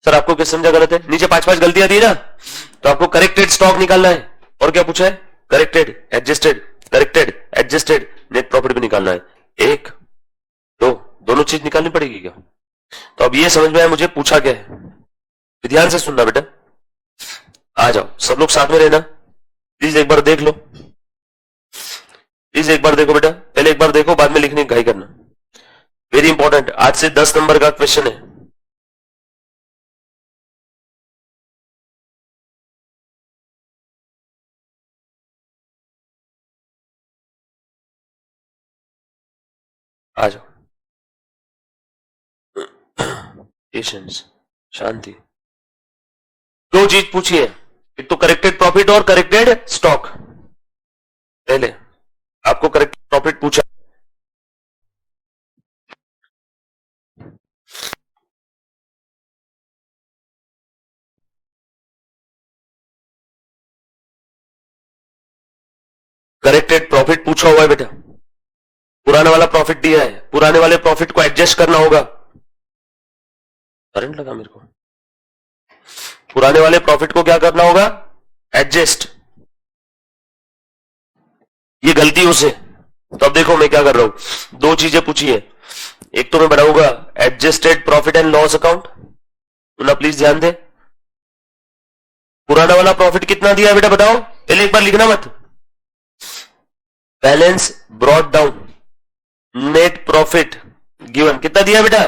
सर आपको क्या समझा गलत है, नीचे 5-5 गलतियां दी ना, तो आपको करेक्ट रेट स्टॉक निकालना है। और क्या पूछा है, corrected, adjusted, corrected, adjusted, net profit भी निकालना है। 1, 2, दोनों चीज निकालनी पड़ेगी क्या। तो अब ये समझ में आया मुझे पूछा क्या है, ध्यान से सुनना बेटा, आ जाओ सब लोग साथ में रहना, प्लीज एक बार देख लो, प्लीज एक बार देखो बेटा, पहले एक बार देखो, बाद में लिखने की घाई करना, वेरी इंपॉर्टेंट। आज से 10 नंबर का क्वेश्चन है। आ जाओ, पेशेंस, शांति। 2 चीज पूछी है, एक तो करेक्टेड प्रॉफिट और करेक्टेड स्टॉक। पहले आपको करेक्टेड प्रॉफिट पूछा, करेक्टेड प्रॉफिट पूछा हुआ है बेटा, पुराने वाला प्रॉफिट दिया है, पुराने वाले प्रॉफिट को एडजस्ट करना होगा। करंट लगा मेरे को, पुराने वाले प्रॉफिट को क्या करना होगा, एडजस्ट, ये गलतियों से। तो अब देखो मैं क्या कर रहा हूं, 2 चीजें पूछी है, एक तो मैं बनाऊंगा adjusted profit and loss account, तो ना प्लीज ध्यान दे, पुराना वाला प्रॉफिट कितना दिया है बेटा बताओ, पहले एक बार लिखना मत, balance brought down, net profit given, कितना दिया बेटा,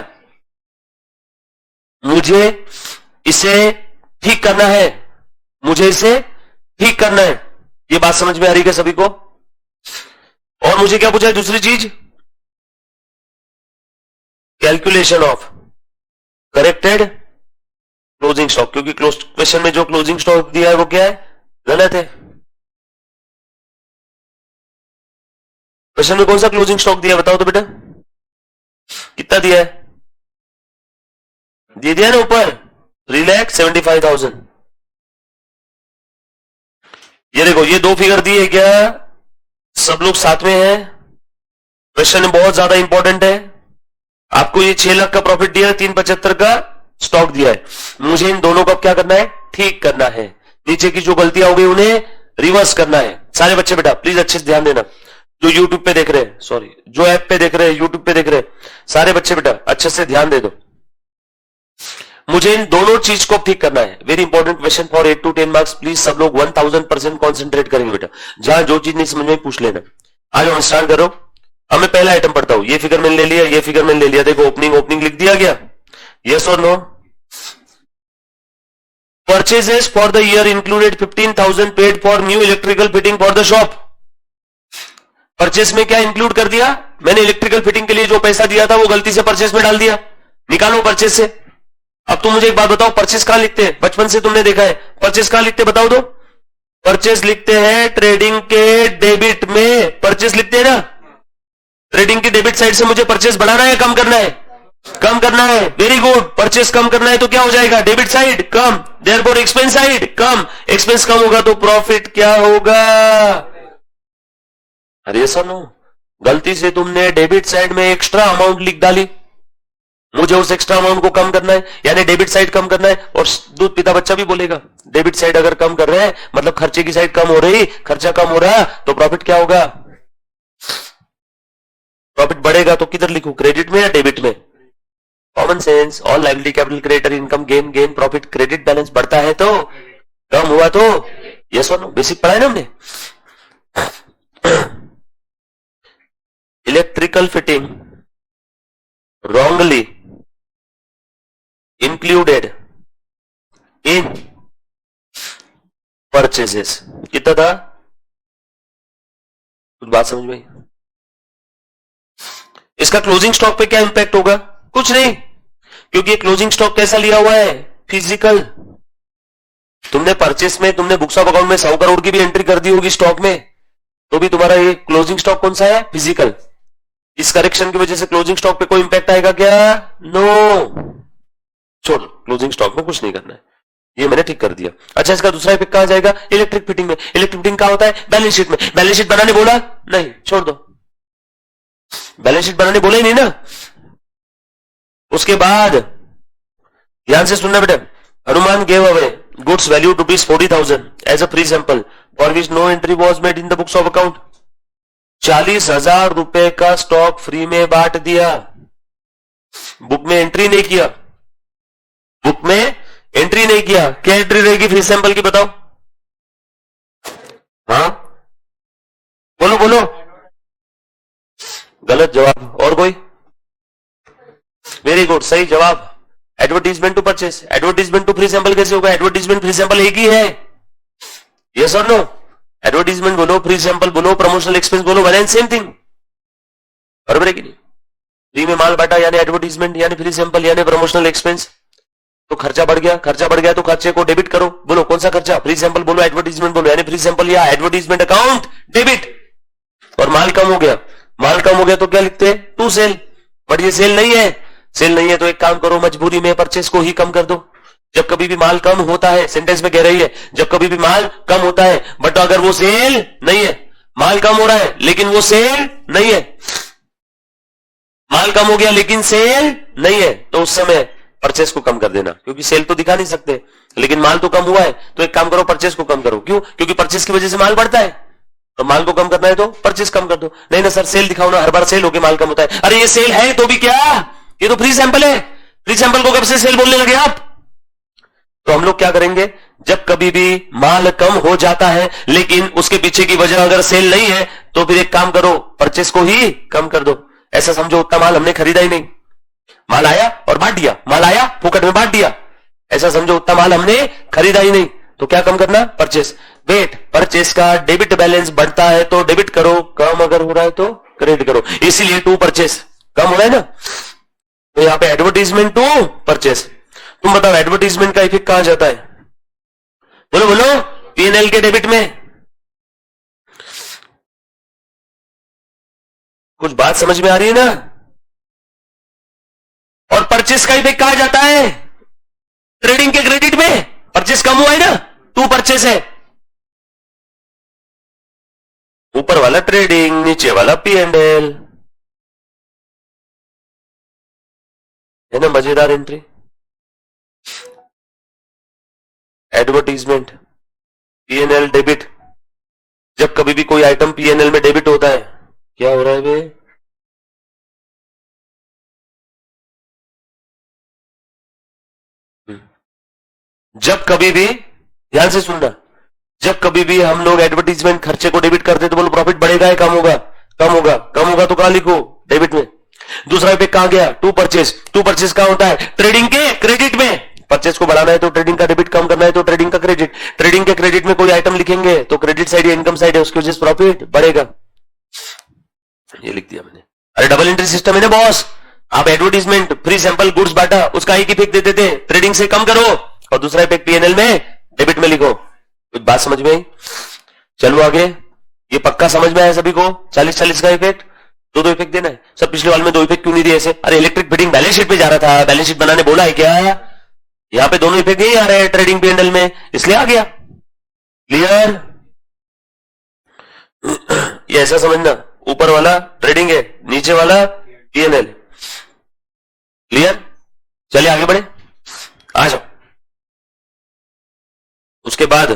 मुझे इसे ठीक करना है, मुझे इसे ठीक करना है। ये बात समझ में आ रही है सभी को। और मुझे क्या पूछा है दूसरी चीज, calculation of corrected closing stock, क्योंकि क्वेश्चन में जो क्लोजिंग स्टॉक दिया है वो क्या है, गलत है। क्वेश्चन में कौन सा क्लोजिंग स्टॉक दिया बताओ तो बेटा, कितना दिया है, दे दिया ना ऊपर 3,75,000। ये देखो ये 2 फिगर दिए क्या, सब लोग साथ में हैं, क्वेश्चन बहुत ज्यादा इंपॉर्टेंट है। आपको ये 6 लाख का प्रॉफिट दिया है, 375 का स्टॉक दिया है, मुझे इन दोनों का क्या करना है, ठीक करना है, नीचे की जो गलतियां हो गई उन्हें रिवर्स करना है। सारे बच्चे बेटा प्लीज अच्छे से ध्यान देना, जो यूट्यूब पे देख रहे हैं, सॉरी जो ऐप पे देख रहे हैं, यूट्यूब पे देख रहे हैं, सारे बच्चे बेटा अच्छे से ध्यान दे दो, मुझे इन दोनों चीज को ठीक करना है। Very important question for 8 to 10 marks, please सब लोग 1000% कॉन्सेंट्रेट करेंगे बेटा, जहां जो चीज नहीं समझ में पूछ लेना। आज हम स्टार्ट करो, अब मैं पहला आइटम पढ़ता हूं, ये फिगर मैंने ले लिया, ये फिगर मैंने ले लिया, देखो ओपनिंग लिख दिया गया, यस और no. Purchases for the year included 15,000 paid for new electrical fitting for the shop. Purchase में क्या इंक्लूड कर दिया, मैंने इलेक्ट्रिकल फिटिंग के लिए जो पैसा दिया था वो गलती से परचेस में डाल दिया, निकालो परचेस से। अब तुम मुझे एक बात बताओ, परचेस कहां लिखते हैं? बचपन से तुमने देखा है, परचेस कहां लिखते हैं बताओ तो? परचेस लिखते हैं ट्रेडिंग के डेबिट में, परचेस लिखते हैं ना। ट्रेडिंग की डेबिट साइड से मुझे परचेस बढ़ाना है कम करना है? कम करना है। वेरी गुड, परचेस कम करना है तो क्या हो जाएगा? डेबिट साइड कम, देयरफॉर एक्सपेंस साइड कम। एक्सपेंस कम होगा तो प्रॉफिट क्या होगा? अरे सुनो, गलती से तुमने डेबिट साइड में एक्स्ट्रा अमाउंट लिख डाली, मुझे उस एक्स्ट्रा अमाउंट को कम करना है, यानी डेबिट साइड कम करना है। और दूध पिता बच्चा भी बोलेगा, डेबिट साइड अगर कम कर रहे हैं मतलब खर्चे की साइड कम हो रही, खर्चा कम हो रहा तो प्रॉफिट क्या होगा? प्रॉफिट बढ़ेगा तो किधर लिखूं, क्रेडिट में या डेबिट में? Common sense, all liability capital creditor income gain gain profit, credit balance बढ़ता है तो कम हुआ तो यस और नो, बेसिक पढ़ा है ना हमने। Electrical fitting wrongly included in purchases, कितना था? कुछ बात समझ में? इसका क्लोजिंग स्टॉक पे क्या इंपैक्ट होगा? कुछ नहीं, क्योंकि ये क्लोजिंग स्टॉक कैसा लिया हुआ है? फिजिकल। तुमने परचेस में, तुमने बुक्स ऑफ अकाउंट में 100 करोड़ की भी एंट्री कर दी होगी स्टॉक में, तो भी तुम्हारा ये क्लोजिंग स्टॉक कौन सा है? फिजिकल। इस करेक्शन की वजह से क्लोजिंग स्टॉक पे कोई इंपैक्ट आएगा क्या? नो। छोड़, क्लोजिंग स्टॉक में कुछ नहीं करना है, ये मैंने ठीक कर दिया। अच्छा, इसका दूसरा इफेक्ट कहां जाएगा? इलेक्ट्रिक फिटिंग में। इलेक्ट्रिक फिटिंग कहां होता है? बैलेंस शीट में। बैलेंस शीट बनाने बोला नहीं, छोड़ दो, बैलेंस शीट बनाने बोला ही नहीं ना। उसके बाद ध्यान से सुनना बेटा, Hanuman gave away goods value ₹40,000 as a free sample for which no entry was made in the books of account. 40,000 रुपए का स्टॉक फ्री में बांट दिया, बुक में एंट्री नहीं किया, बुक में एंट्री नहीं किया। क्या एंट्री रहेगी फ्री सैंपल की बताओ? हाँ बोलो बोलो। गलत जवाब। और कोई? वेरी गुड, सही जवाब। Advertisement to purchase, advertisement to free sample कैसे होगा? एडवर्टीजमेंट फ्री सैंपल एक ही है, यस और नो? एडवर्टीजमेंट बोलो, फ्री सैंपल बोलो, प्रमोशनल एक्सपेंस बोलो, वन एंड सेम थिंग, बराबर है कि नहीं? फ्री में माल बांटा यानी एडवर्टीजमेंट, यानी फ्री सैंपल, यानी प्रमोशनल एक्सपेंस। तो खर्चा बढ़ गया, खर्चा बढ़ गया तो खर्चे को डेबिट करो। बोलो कौन सा खर्चा? फ्री सैंपल बोलो, एडवर्टीजमेंट बोलो, यानी फ्री सैंपल या एडवर्टीजमेंट अकाउंट डेबिट। और माल कम हो गया, माल कम हो गया तो क्या लिखते हैं? To sale. बट ये सेल नहीं है, सेल नहीं है तो एक काम करो, मजबूरी में परचेस को ही कम कर दो। जब कभी भी माल कम होता है, सेंटेंस में कह रही है, जब कभी भी माल कम होता है बट अगर वो सेल नहीं है, माल कम हो रहा है लेकिन वो सेल नहीं है, माल कम हो गया लेकिन सेल नहीं है, तो उस समय परचेस को कम कर देना, क्योंकि सेल तो दिखा नहीं सकते लेकिन माल तो कम हुआ है, तो एक काम करो, परचेस को कम करो। क्यों? क्योंकि परचेस की वजह से माल बढ़ता है, तो माल को कम करना है तो परचेस कम कर दो। नहीं ना सर, सेल दिखाओ ना, हर बार सेल होके माल कम होता है। अरे ये सेल है तो भी क्या, ये तो फ्री सैंपल है, फ्री सैंपल को कब से सेल बोलने लगे आप? तो हम लोग क्या करेंगे, जब कभी भी माल कम हो जाता है लेकिन उसके पीछे की वजह अगर सेल नहीं है तो फिर एक काम करो, परचेस को ही कम कर दो। ऐसा समझो उतना माल हमने खरीदा ही नहीं, माल आया और बांट दिया, माल आया फुकट में बांट दिया, ऐसा समझो उतना माल हमने खरीदा ही नहीं, तो क्या कम करना? परचेस। वेट, परचेस का डेबिट बैलेंस बढ़ता है तो डेबिट करो, कम अगर हो रहा है तो क्रेडिट करो, इसीलिए टू परचेस कम हो रहा है ना। तो यहां पे एडवर्टीजमेंट टू परचेस। तुम बताओ एडवर्टीजमेंट का इफेक्ट कहां जाता है? बोलो बोलो। P&L के डेबिट में। कुछ बात समझ में आ रही है ना? और परचेस का इफेक्ट कहां जाता है? ट्रेडिंग के क्रेडिट में। परचेस कम हुआ है ना, टू परचेस है, ऊपर वाला ट्रेडिंग, नीचे वाला P&L, है ना मजेदार एंट्री। एडवर्टीजमेंट P&L डेबिट, जब कभी भी कोई आइटम P&L में डेबिट होता है, क्या हो रहा है बे? जब कभी भी, ध्यान से सुनना, जब कभी भी हम लोग एडवर्टीजमेंट खर्चे को डेबिट करते तो बोलो प्रॉफिट बढ़ेगा या कम होगा? कम होगा। कम होगा तो कहां लिखो? डेबिट में। दूसरा इफेक्ट कहां गया? To purchase. टू परचेस कहां होता है? ट्रेडिंग के क्रेडिट में। परचेस को बढ़ाना है तो ट्रेडिंग का डेबिट, कम करना है तो ट्रेडिंग का क्रेडिट। ट्रेडिंग के क्रेडिट में कोई आइटम लिखेंगे तो क्रेडिट साइड या इनकम साइड है, उसकी वजह से प्रॉफिट बढ़ेगा। ये लिख दिया मैंने। अरे डबल एंट्री सिस्टम है ना बॉस, आप एडवर्टीजमेंट फ्री सैंपल गुड्स बांटा उसका एक इफेक्ट देते थे, ट्रेडिंग से कम करो, और दूसरा इफेक्ट पीएनएल में डेबिट में लिखो। कुछ बात समझ में आई? चलो आगे, ये पक्का समझ में आया सभी को? 40-40 का इफेक्ट, दो इफेक्ट देना है। सब पिछले वाले में दो इफेक्ट क्यों नहीं दिए ऐसे? अरे इलेक्ट्रिक फिटिंग बैलेंस शीट पे जा रहा था, बैलेंस शीट बनाने बोला है क्या? यहां पे दोनों इफेक्ट नहीं आ रहे हैं ट्रेडिंग पीएनएल में, इसलिए आ गया। क्लियर? ये ऐसा समझना, ऊपर वाला ट्रेडिंग है, नीचे वाला पीएनएल। क्लियर? चलिए आगे बढ़े, आ जाओ। उसके बाद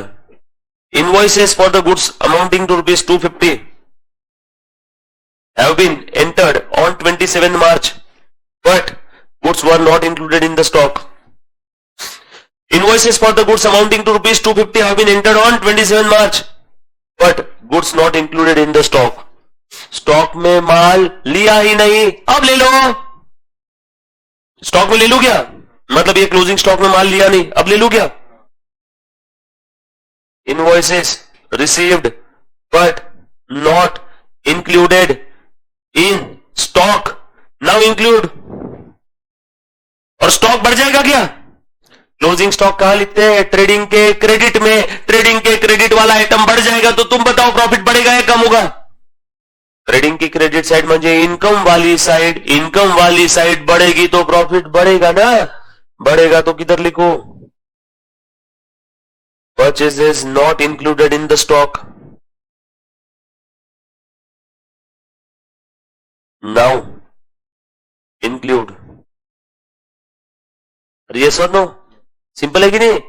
invoices for the goods amounting to ₹250 have been entered on 27 March, but goods were not included in the stock. Invoices for the goods amounting to ₹250 have been entered on 27 March, but goods not included in the stock. Stock में माल लिया ही नहीं, अब ले लो। Stock में ले लू क्या? मतलब ये क्लोजिंग स्टॉक में माल लिया नहीं, अब ले लू क्या? Invoices received but not included in stock, now include। और स्टॉक बढ़ जाएगा क्या? क्लोजिंग स्टॉक कहां लिखते हैं? ट्रेडिंग के क्रेडिट में। ट्रेडिंग के क्रेडिट वाला आइटम बढ़ जाएगा तो तुम बताओ प्रॉफिट बढ़ेगा या कम होगा? ट्रेडिंग की क्रेडिट साइड म्हणजे इनकम वाली साइड, इनकम वाली साइड बढ़ेगी तो प्रॉफिट बढ़ेगा ना। बढ़ेगा तो किधर लिखो? Purchases not included in the stock, now include। Yes और नो? सिंपल है कि नहीं?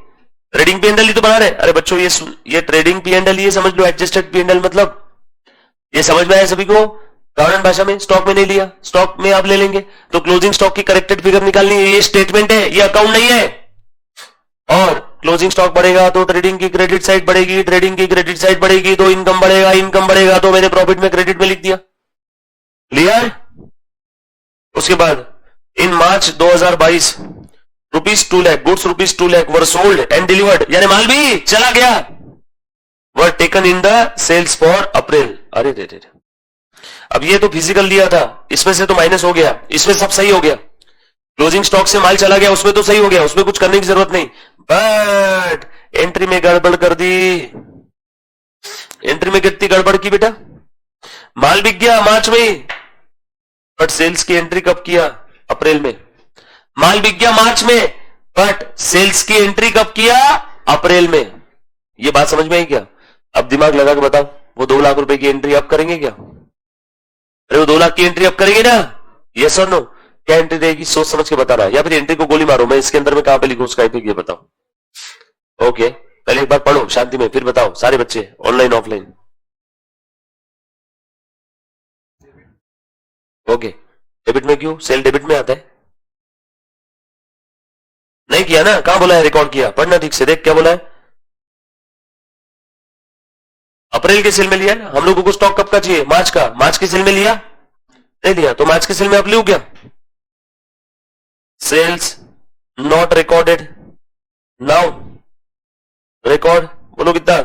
ट्रेडिंग पीएनएल ही तो बना रहे। अरे बच्चों ये ट्रेडिंग पीएनएल, ये समझ लो एडजस्टेड पीएनएल, मतलब ये समझ में आया सभी को? साधारण भाषा में, स्टॉक में नहीं लिया, स्टॉक में आप ले लेंगे तो क्लोजिंग स्टॉक की करेक्टेड फिगर निकालनी है। ये स्टेटमेंट है, ये अकाउंट नहीं है। और क्लोजिंग स्टॉक बढ़ेगा तो ट्रेडिंग की क्रेडिट साइड बढ़ेगी, ट्रेडिंग की क्रेडिट साइड बढ़ेगी तो इनकम बढ़ेगा, इनकम बढ़ेगा तो मैंने प्रॉफिट में क्रेडिट में लिख दिया। क्लियर? उसके बाद in March 2022 ₹2 lakh goods ₹2 lakh were sold and delivered, यानी माल भी चला गया, were taken in the sales for April. अरे रे रे, अब ये तो फिजिकल लिया था, इसमें से तो माइनस हो गया, इसमें सब सही हो गया। क्लोजिंग स्टॉक से माल चला गया, उसमें तो सही हो गया, उसमें कुछ करने की जरूरत नहीं। बट एंट्री में गड़बड़ कर दी। एंट्री में कितनी गड़बड़ की बेटा? माल बिक गया मार्च में, बट सेल्स की एंट्री कब किया? अप्रैल में। माल बिक गया मार्च में, बट सेल्स की एंट्री कब किया? अप्रैल में। ये बात समझ में आई क्या? अब दिमाग लगा के बताओ, वो 2 लाख रुपए की एंट्री अब करेंगे क्या? अरे वो 2 लाख की एंट्री अब करेंगे ना? यस और नो? क्या एंट्री देगी सोच समझ के बता रहा है, या फिर एंट्री को गोली मारो, मैं इसके अंदर में कहां पे लिखूं उसका इफेक्ट ये बताओ। ओके, पहले एक बार पढ़ो शांति में, फिर बताओ सारे बच्चे ऑनलाइन ऑफलाइन। ओके, डेबिट में क्यों? सेल डेबिट में आता है। नहीं किया ना? कहां बोला है रिकॉर्ड किया? पढ़ना ठीक से, देख क्या बोला है। अप्रैल के सेल में लिया ना हम लोगों को। स्टॉक कब का चाहिए? मार्च का। मार्च के सेल में लिया? नहीं लिया, तो मार्च के सेल में आप लियो क्या? Sales not recorded, now record. बोलो कितना?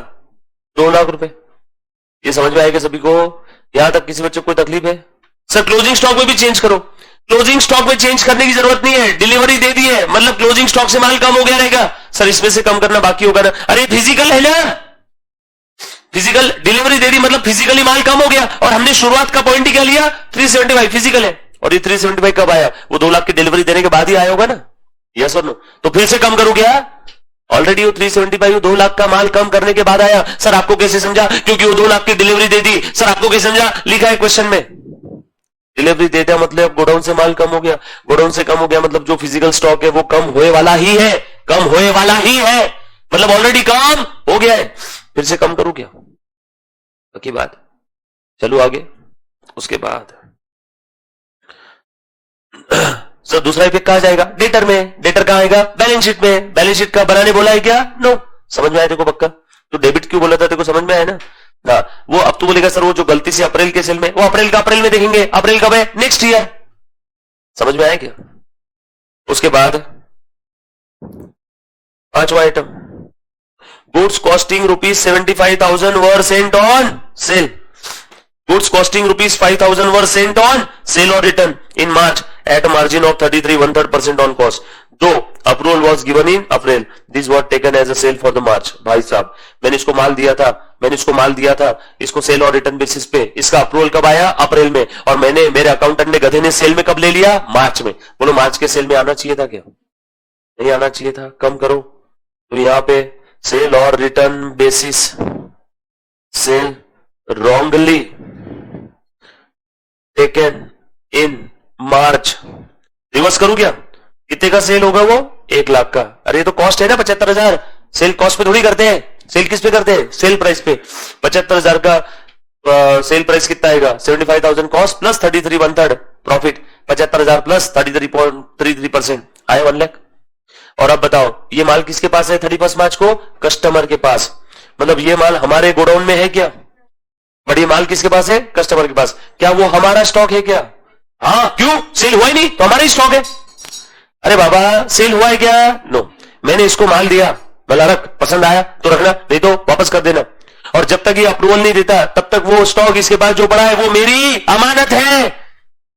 2 लाख रुपए। ये समझ में आएगा सभी को? यहां तक किसी बच्चे को कोई तकलीफ है? सर क्लोजिंग स्टॉक में भी चेंज करो। क्लोजिंग स्टॉक में चेंज करने की जरूरत नहीं है, डिलीवरी दे दी है, मतलब क्लोजिंग स्टॉक से माल कम हो गया रहेगा। सर इसमें से कम करना बाकी होगा ना? अरे फिजिकल है ना, फिजिकल डिलीवरी दे दी मतलब फिजिकली माल कम हो गया। और हमने शुरुआत का पॉइंट ही क्या लिया? 375 फिजिकल है। और ये 375 कब आया? वो 2 लाख की डिलीवरी देने के बाद ही आया होगा ना? यस और नो? तो फिर से कम करो क्या? ऑलरेडी वो 375 2 लाख का माल कम करने के बाद आया। सर आपको कैसे समझा? क्योंकि वो 2 लाख की डिलीवरी दे दी। सर आपको कैसे समझा? लिखा है क्वेश्चन में, डिलीवरी दे दिया मतलब गोडाउन से माल कम हो गया। गोडाउन से कम हो गया मतलब जो फिजिकल स्टॉक है वो कम होए वाला ही है, कम होए वाला ही है, मतलब ऑलरेडी कम हो गया है। फिर से कम करूं क्या? बाकी बात। चलो आगे। उसके बाद सर दूसरा इफेक्ट कहां जाएगा? डेटर में। डेटर कहां आएगा? बैलेंस शीट में। बैलेंस शीट का बनाने बोला है क्या? नो। समझ में आया तेरे को पक्का? तो डेबिट क्यों बोला था तेरे को? समझ में आया ना? हाँ, वो अब तू बोलेगा सर वो जो गलती से अप्रैल के सेल में, वो अप्रैल का अप्रैल में देखेंगे। अप्रैल कब है? Next year. समझ में आया क्या? उसके बाद 5वां item, goods costing ₹75,000 were sent on sale. Goods costing rupees 5,000 were sent on sale or return in March at a margin of 33 1/3% on cost. Though approval was given in April, this was taken as a sale for the March. भाई साहब, मैंने इसको माल दिया था, इसको cell और return basis पे, इसका अप्रूवल कब आया? अप्रैल में, और मेरे अकाउंटेंट ने गधे ने सेल में कब ले लिया? मार्च में। बोलो मार्च के सेल में आना चाहिए था क्या? नहीं आना चाहिए था। कम करो, तो यहां पे सेल और return basis, sale wrongly taken in March। Reverse करूं क्या? कितने का सेल होगा वो? 1 लाख का। अरे ये तो कॉस्ट है ना 75,000। सेल कॉस्ट पे थोड़ी करते हैं, सेल किस पे करते हैं? सेल प्राइस पे। 75,000 का सेल प्राइस कितना आएगा? 75,000 कॉस्ट प्लस 33 1/3 प्रॉफिट। 75,000 प्लस 33.33% आए 1 लाख। और अब बताओ ये माल किसके पास है 31 मार्च को? कस्टमर के पास। मतलब ये माल हमारे गोडाउन में है क्या? बट ये माल किसके पास है? कस्टमर के पास। क्या वो हमारा स्टॉक है क्या? हाँ, क्यों? सेल हुआ ही नहीं तो हमारा ही स्टॉक है। अरे बाबा सेल हुआ है क्या? नो, मैंने इसको माल दिया, बोला रख, पसंद आया तो रखना, नहीं तो वापस कर देना। और जब तक ये अप्रूवल नहीं देता तब तक वो स्टॉक इसके पास जो पड़ा है वो मेरी अमानत है।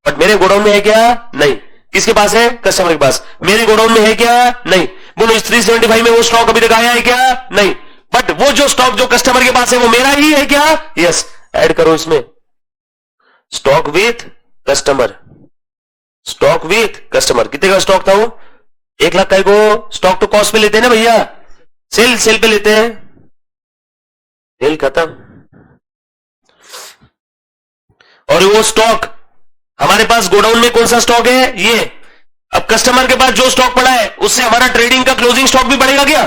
बट मेरे गोडाउन में है क्या? नहीं। किसके पास है? कस्टमर के पास। मेरे गोडाउन में है क्या? नहीं। बोलो इस 375 में वो स्टॉक अभी तक आया है क्या? नहीं। बट वो जो स्टॉक जो कस्टमर के पास है वो मेरा ही है क्या? यस। ऐड करो इसमें stock with customer, stock with customer. कितने का स्टॉक था वो? 1 लाख का। को स्टॉक तो कॉस्ट पे लेते हैं ना भैया, सेल पे लेते हैं। सेल खत्म। और वो स्टॉक हमारे पास गोडाउन में कौन सा स्टॉक है? ये। अब कस्टमर के पास जो स्टॉक पड़ा है उससे हमारा ट्रेडिंग का क्लोजिंग स्टॉक भी बढ़ेगा क्या?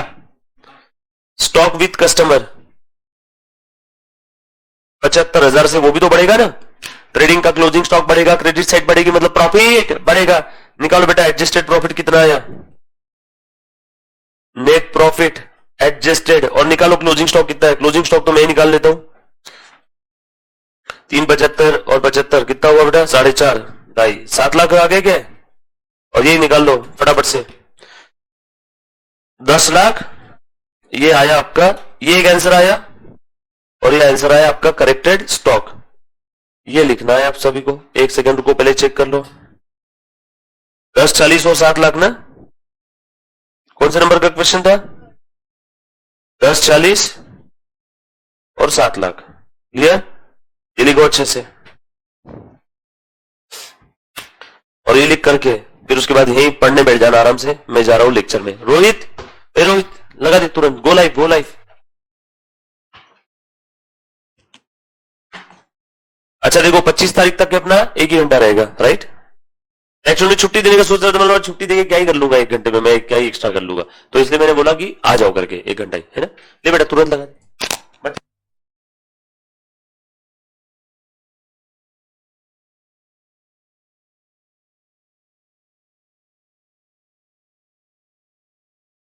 स्टॉक विथ कस्टमर 75,000 से वो भी तो बढ़ेगा ना। ट्रेडिंग का क्लोजिंग स्टॉक बढ़ेगा, क्रेडिट साइड बढ़ेगी, मतलब प्रॉफिट बढ़ेगा। निकालो बेटा एडजस्टेड प्रॉफिट कितना आया, नेट प्रॉफिट एडजस्टेड, और निकालो क्लोजिंग स्टॉक कितना है। क्लोजिंग स्टॉक तो मैं ही निकाल लेता हूं। 375 और 75 कितना हुआ बेटा? 4.5 ढाई 7 लाख आ गए क्या? और ये निकाल लो फटाफट से 10 लाख। ये आया आपका, ये एक आंसर आया, और ये आंसर आया आपका करेक्टेड स्टॉक। ये लिखना है आप सभी को। 1 सेकंड रुको, पहले चेक कर लो। 10, 40 और 7 लाख ना? कौन से नंबर का क्वेश्चन था? 10, 40 और 7 लाख। क्लियर? ये लिखो अच्छे से, और ये लिख करके फिर उसके बाद यहीं पढ़ने बैठ जाना आराम से। मैं जा रहा हूं लेक्चर में। रोहित, रोहित लगा दे तुरंत, गो लाइव, गो लाइव। अच्छा देखो 25 तारीख तक के अपना 1 ही घंटा रहेगा, राइट? एक्चुअली छुट्टी देने का सोच रहा था, मतलब छुट्टी देके क्या ही कर लूंगा 1 घंटे में, मैं क्या ही एक्स्ट्रा कर लूंगा, तो इसलिए मैंने बोला कि आ जाओ करके 1 घंटा ही, है ना? ले बेटा तुरंत लगा दे।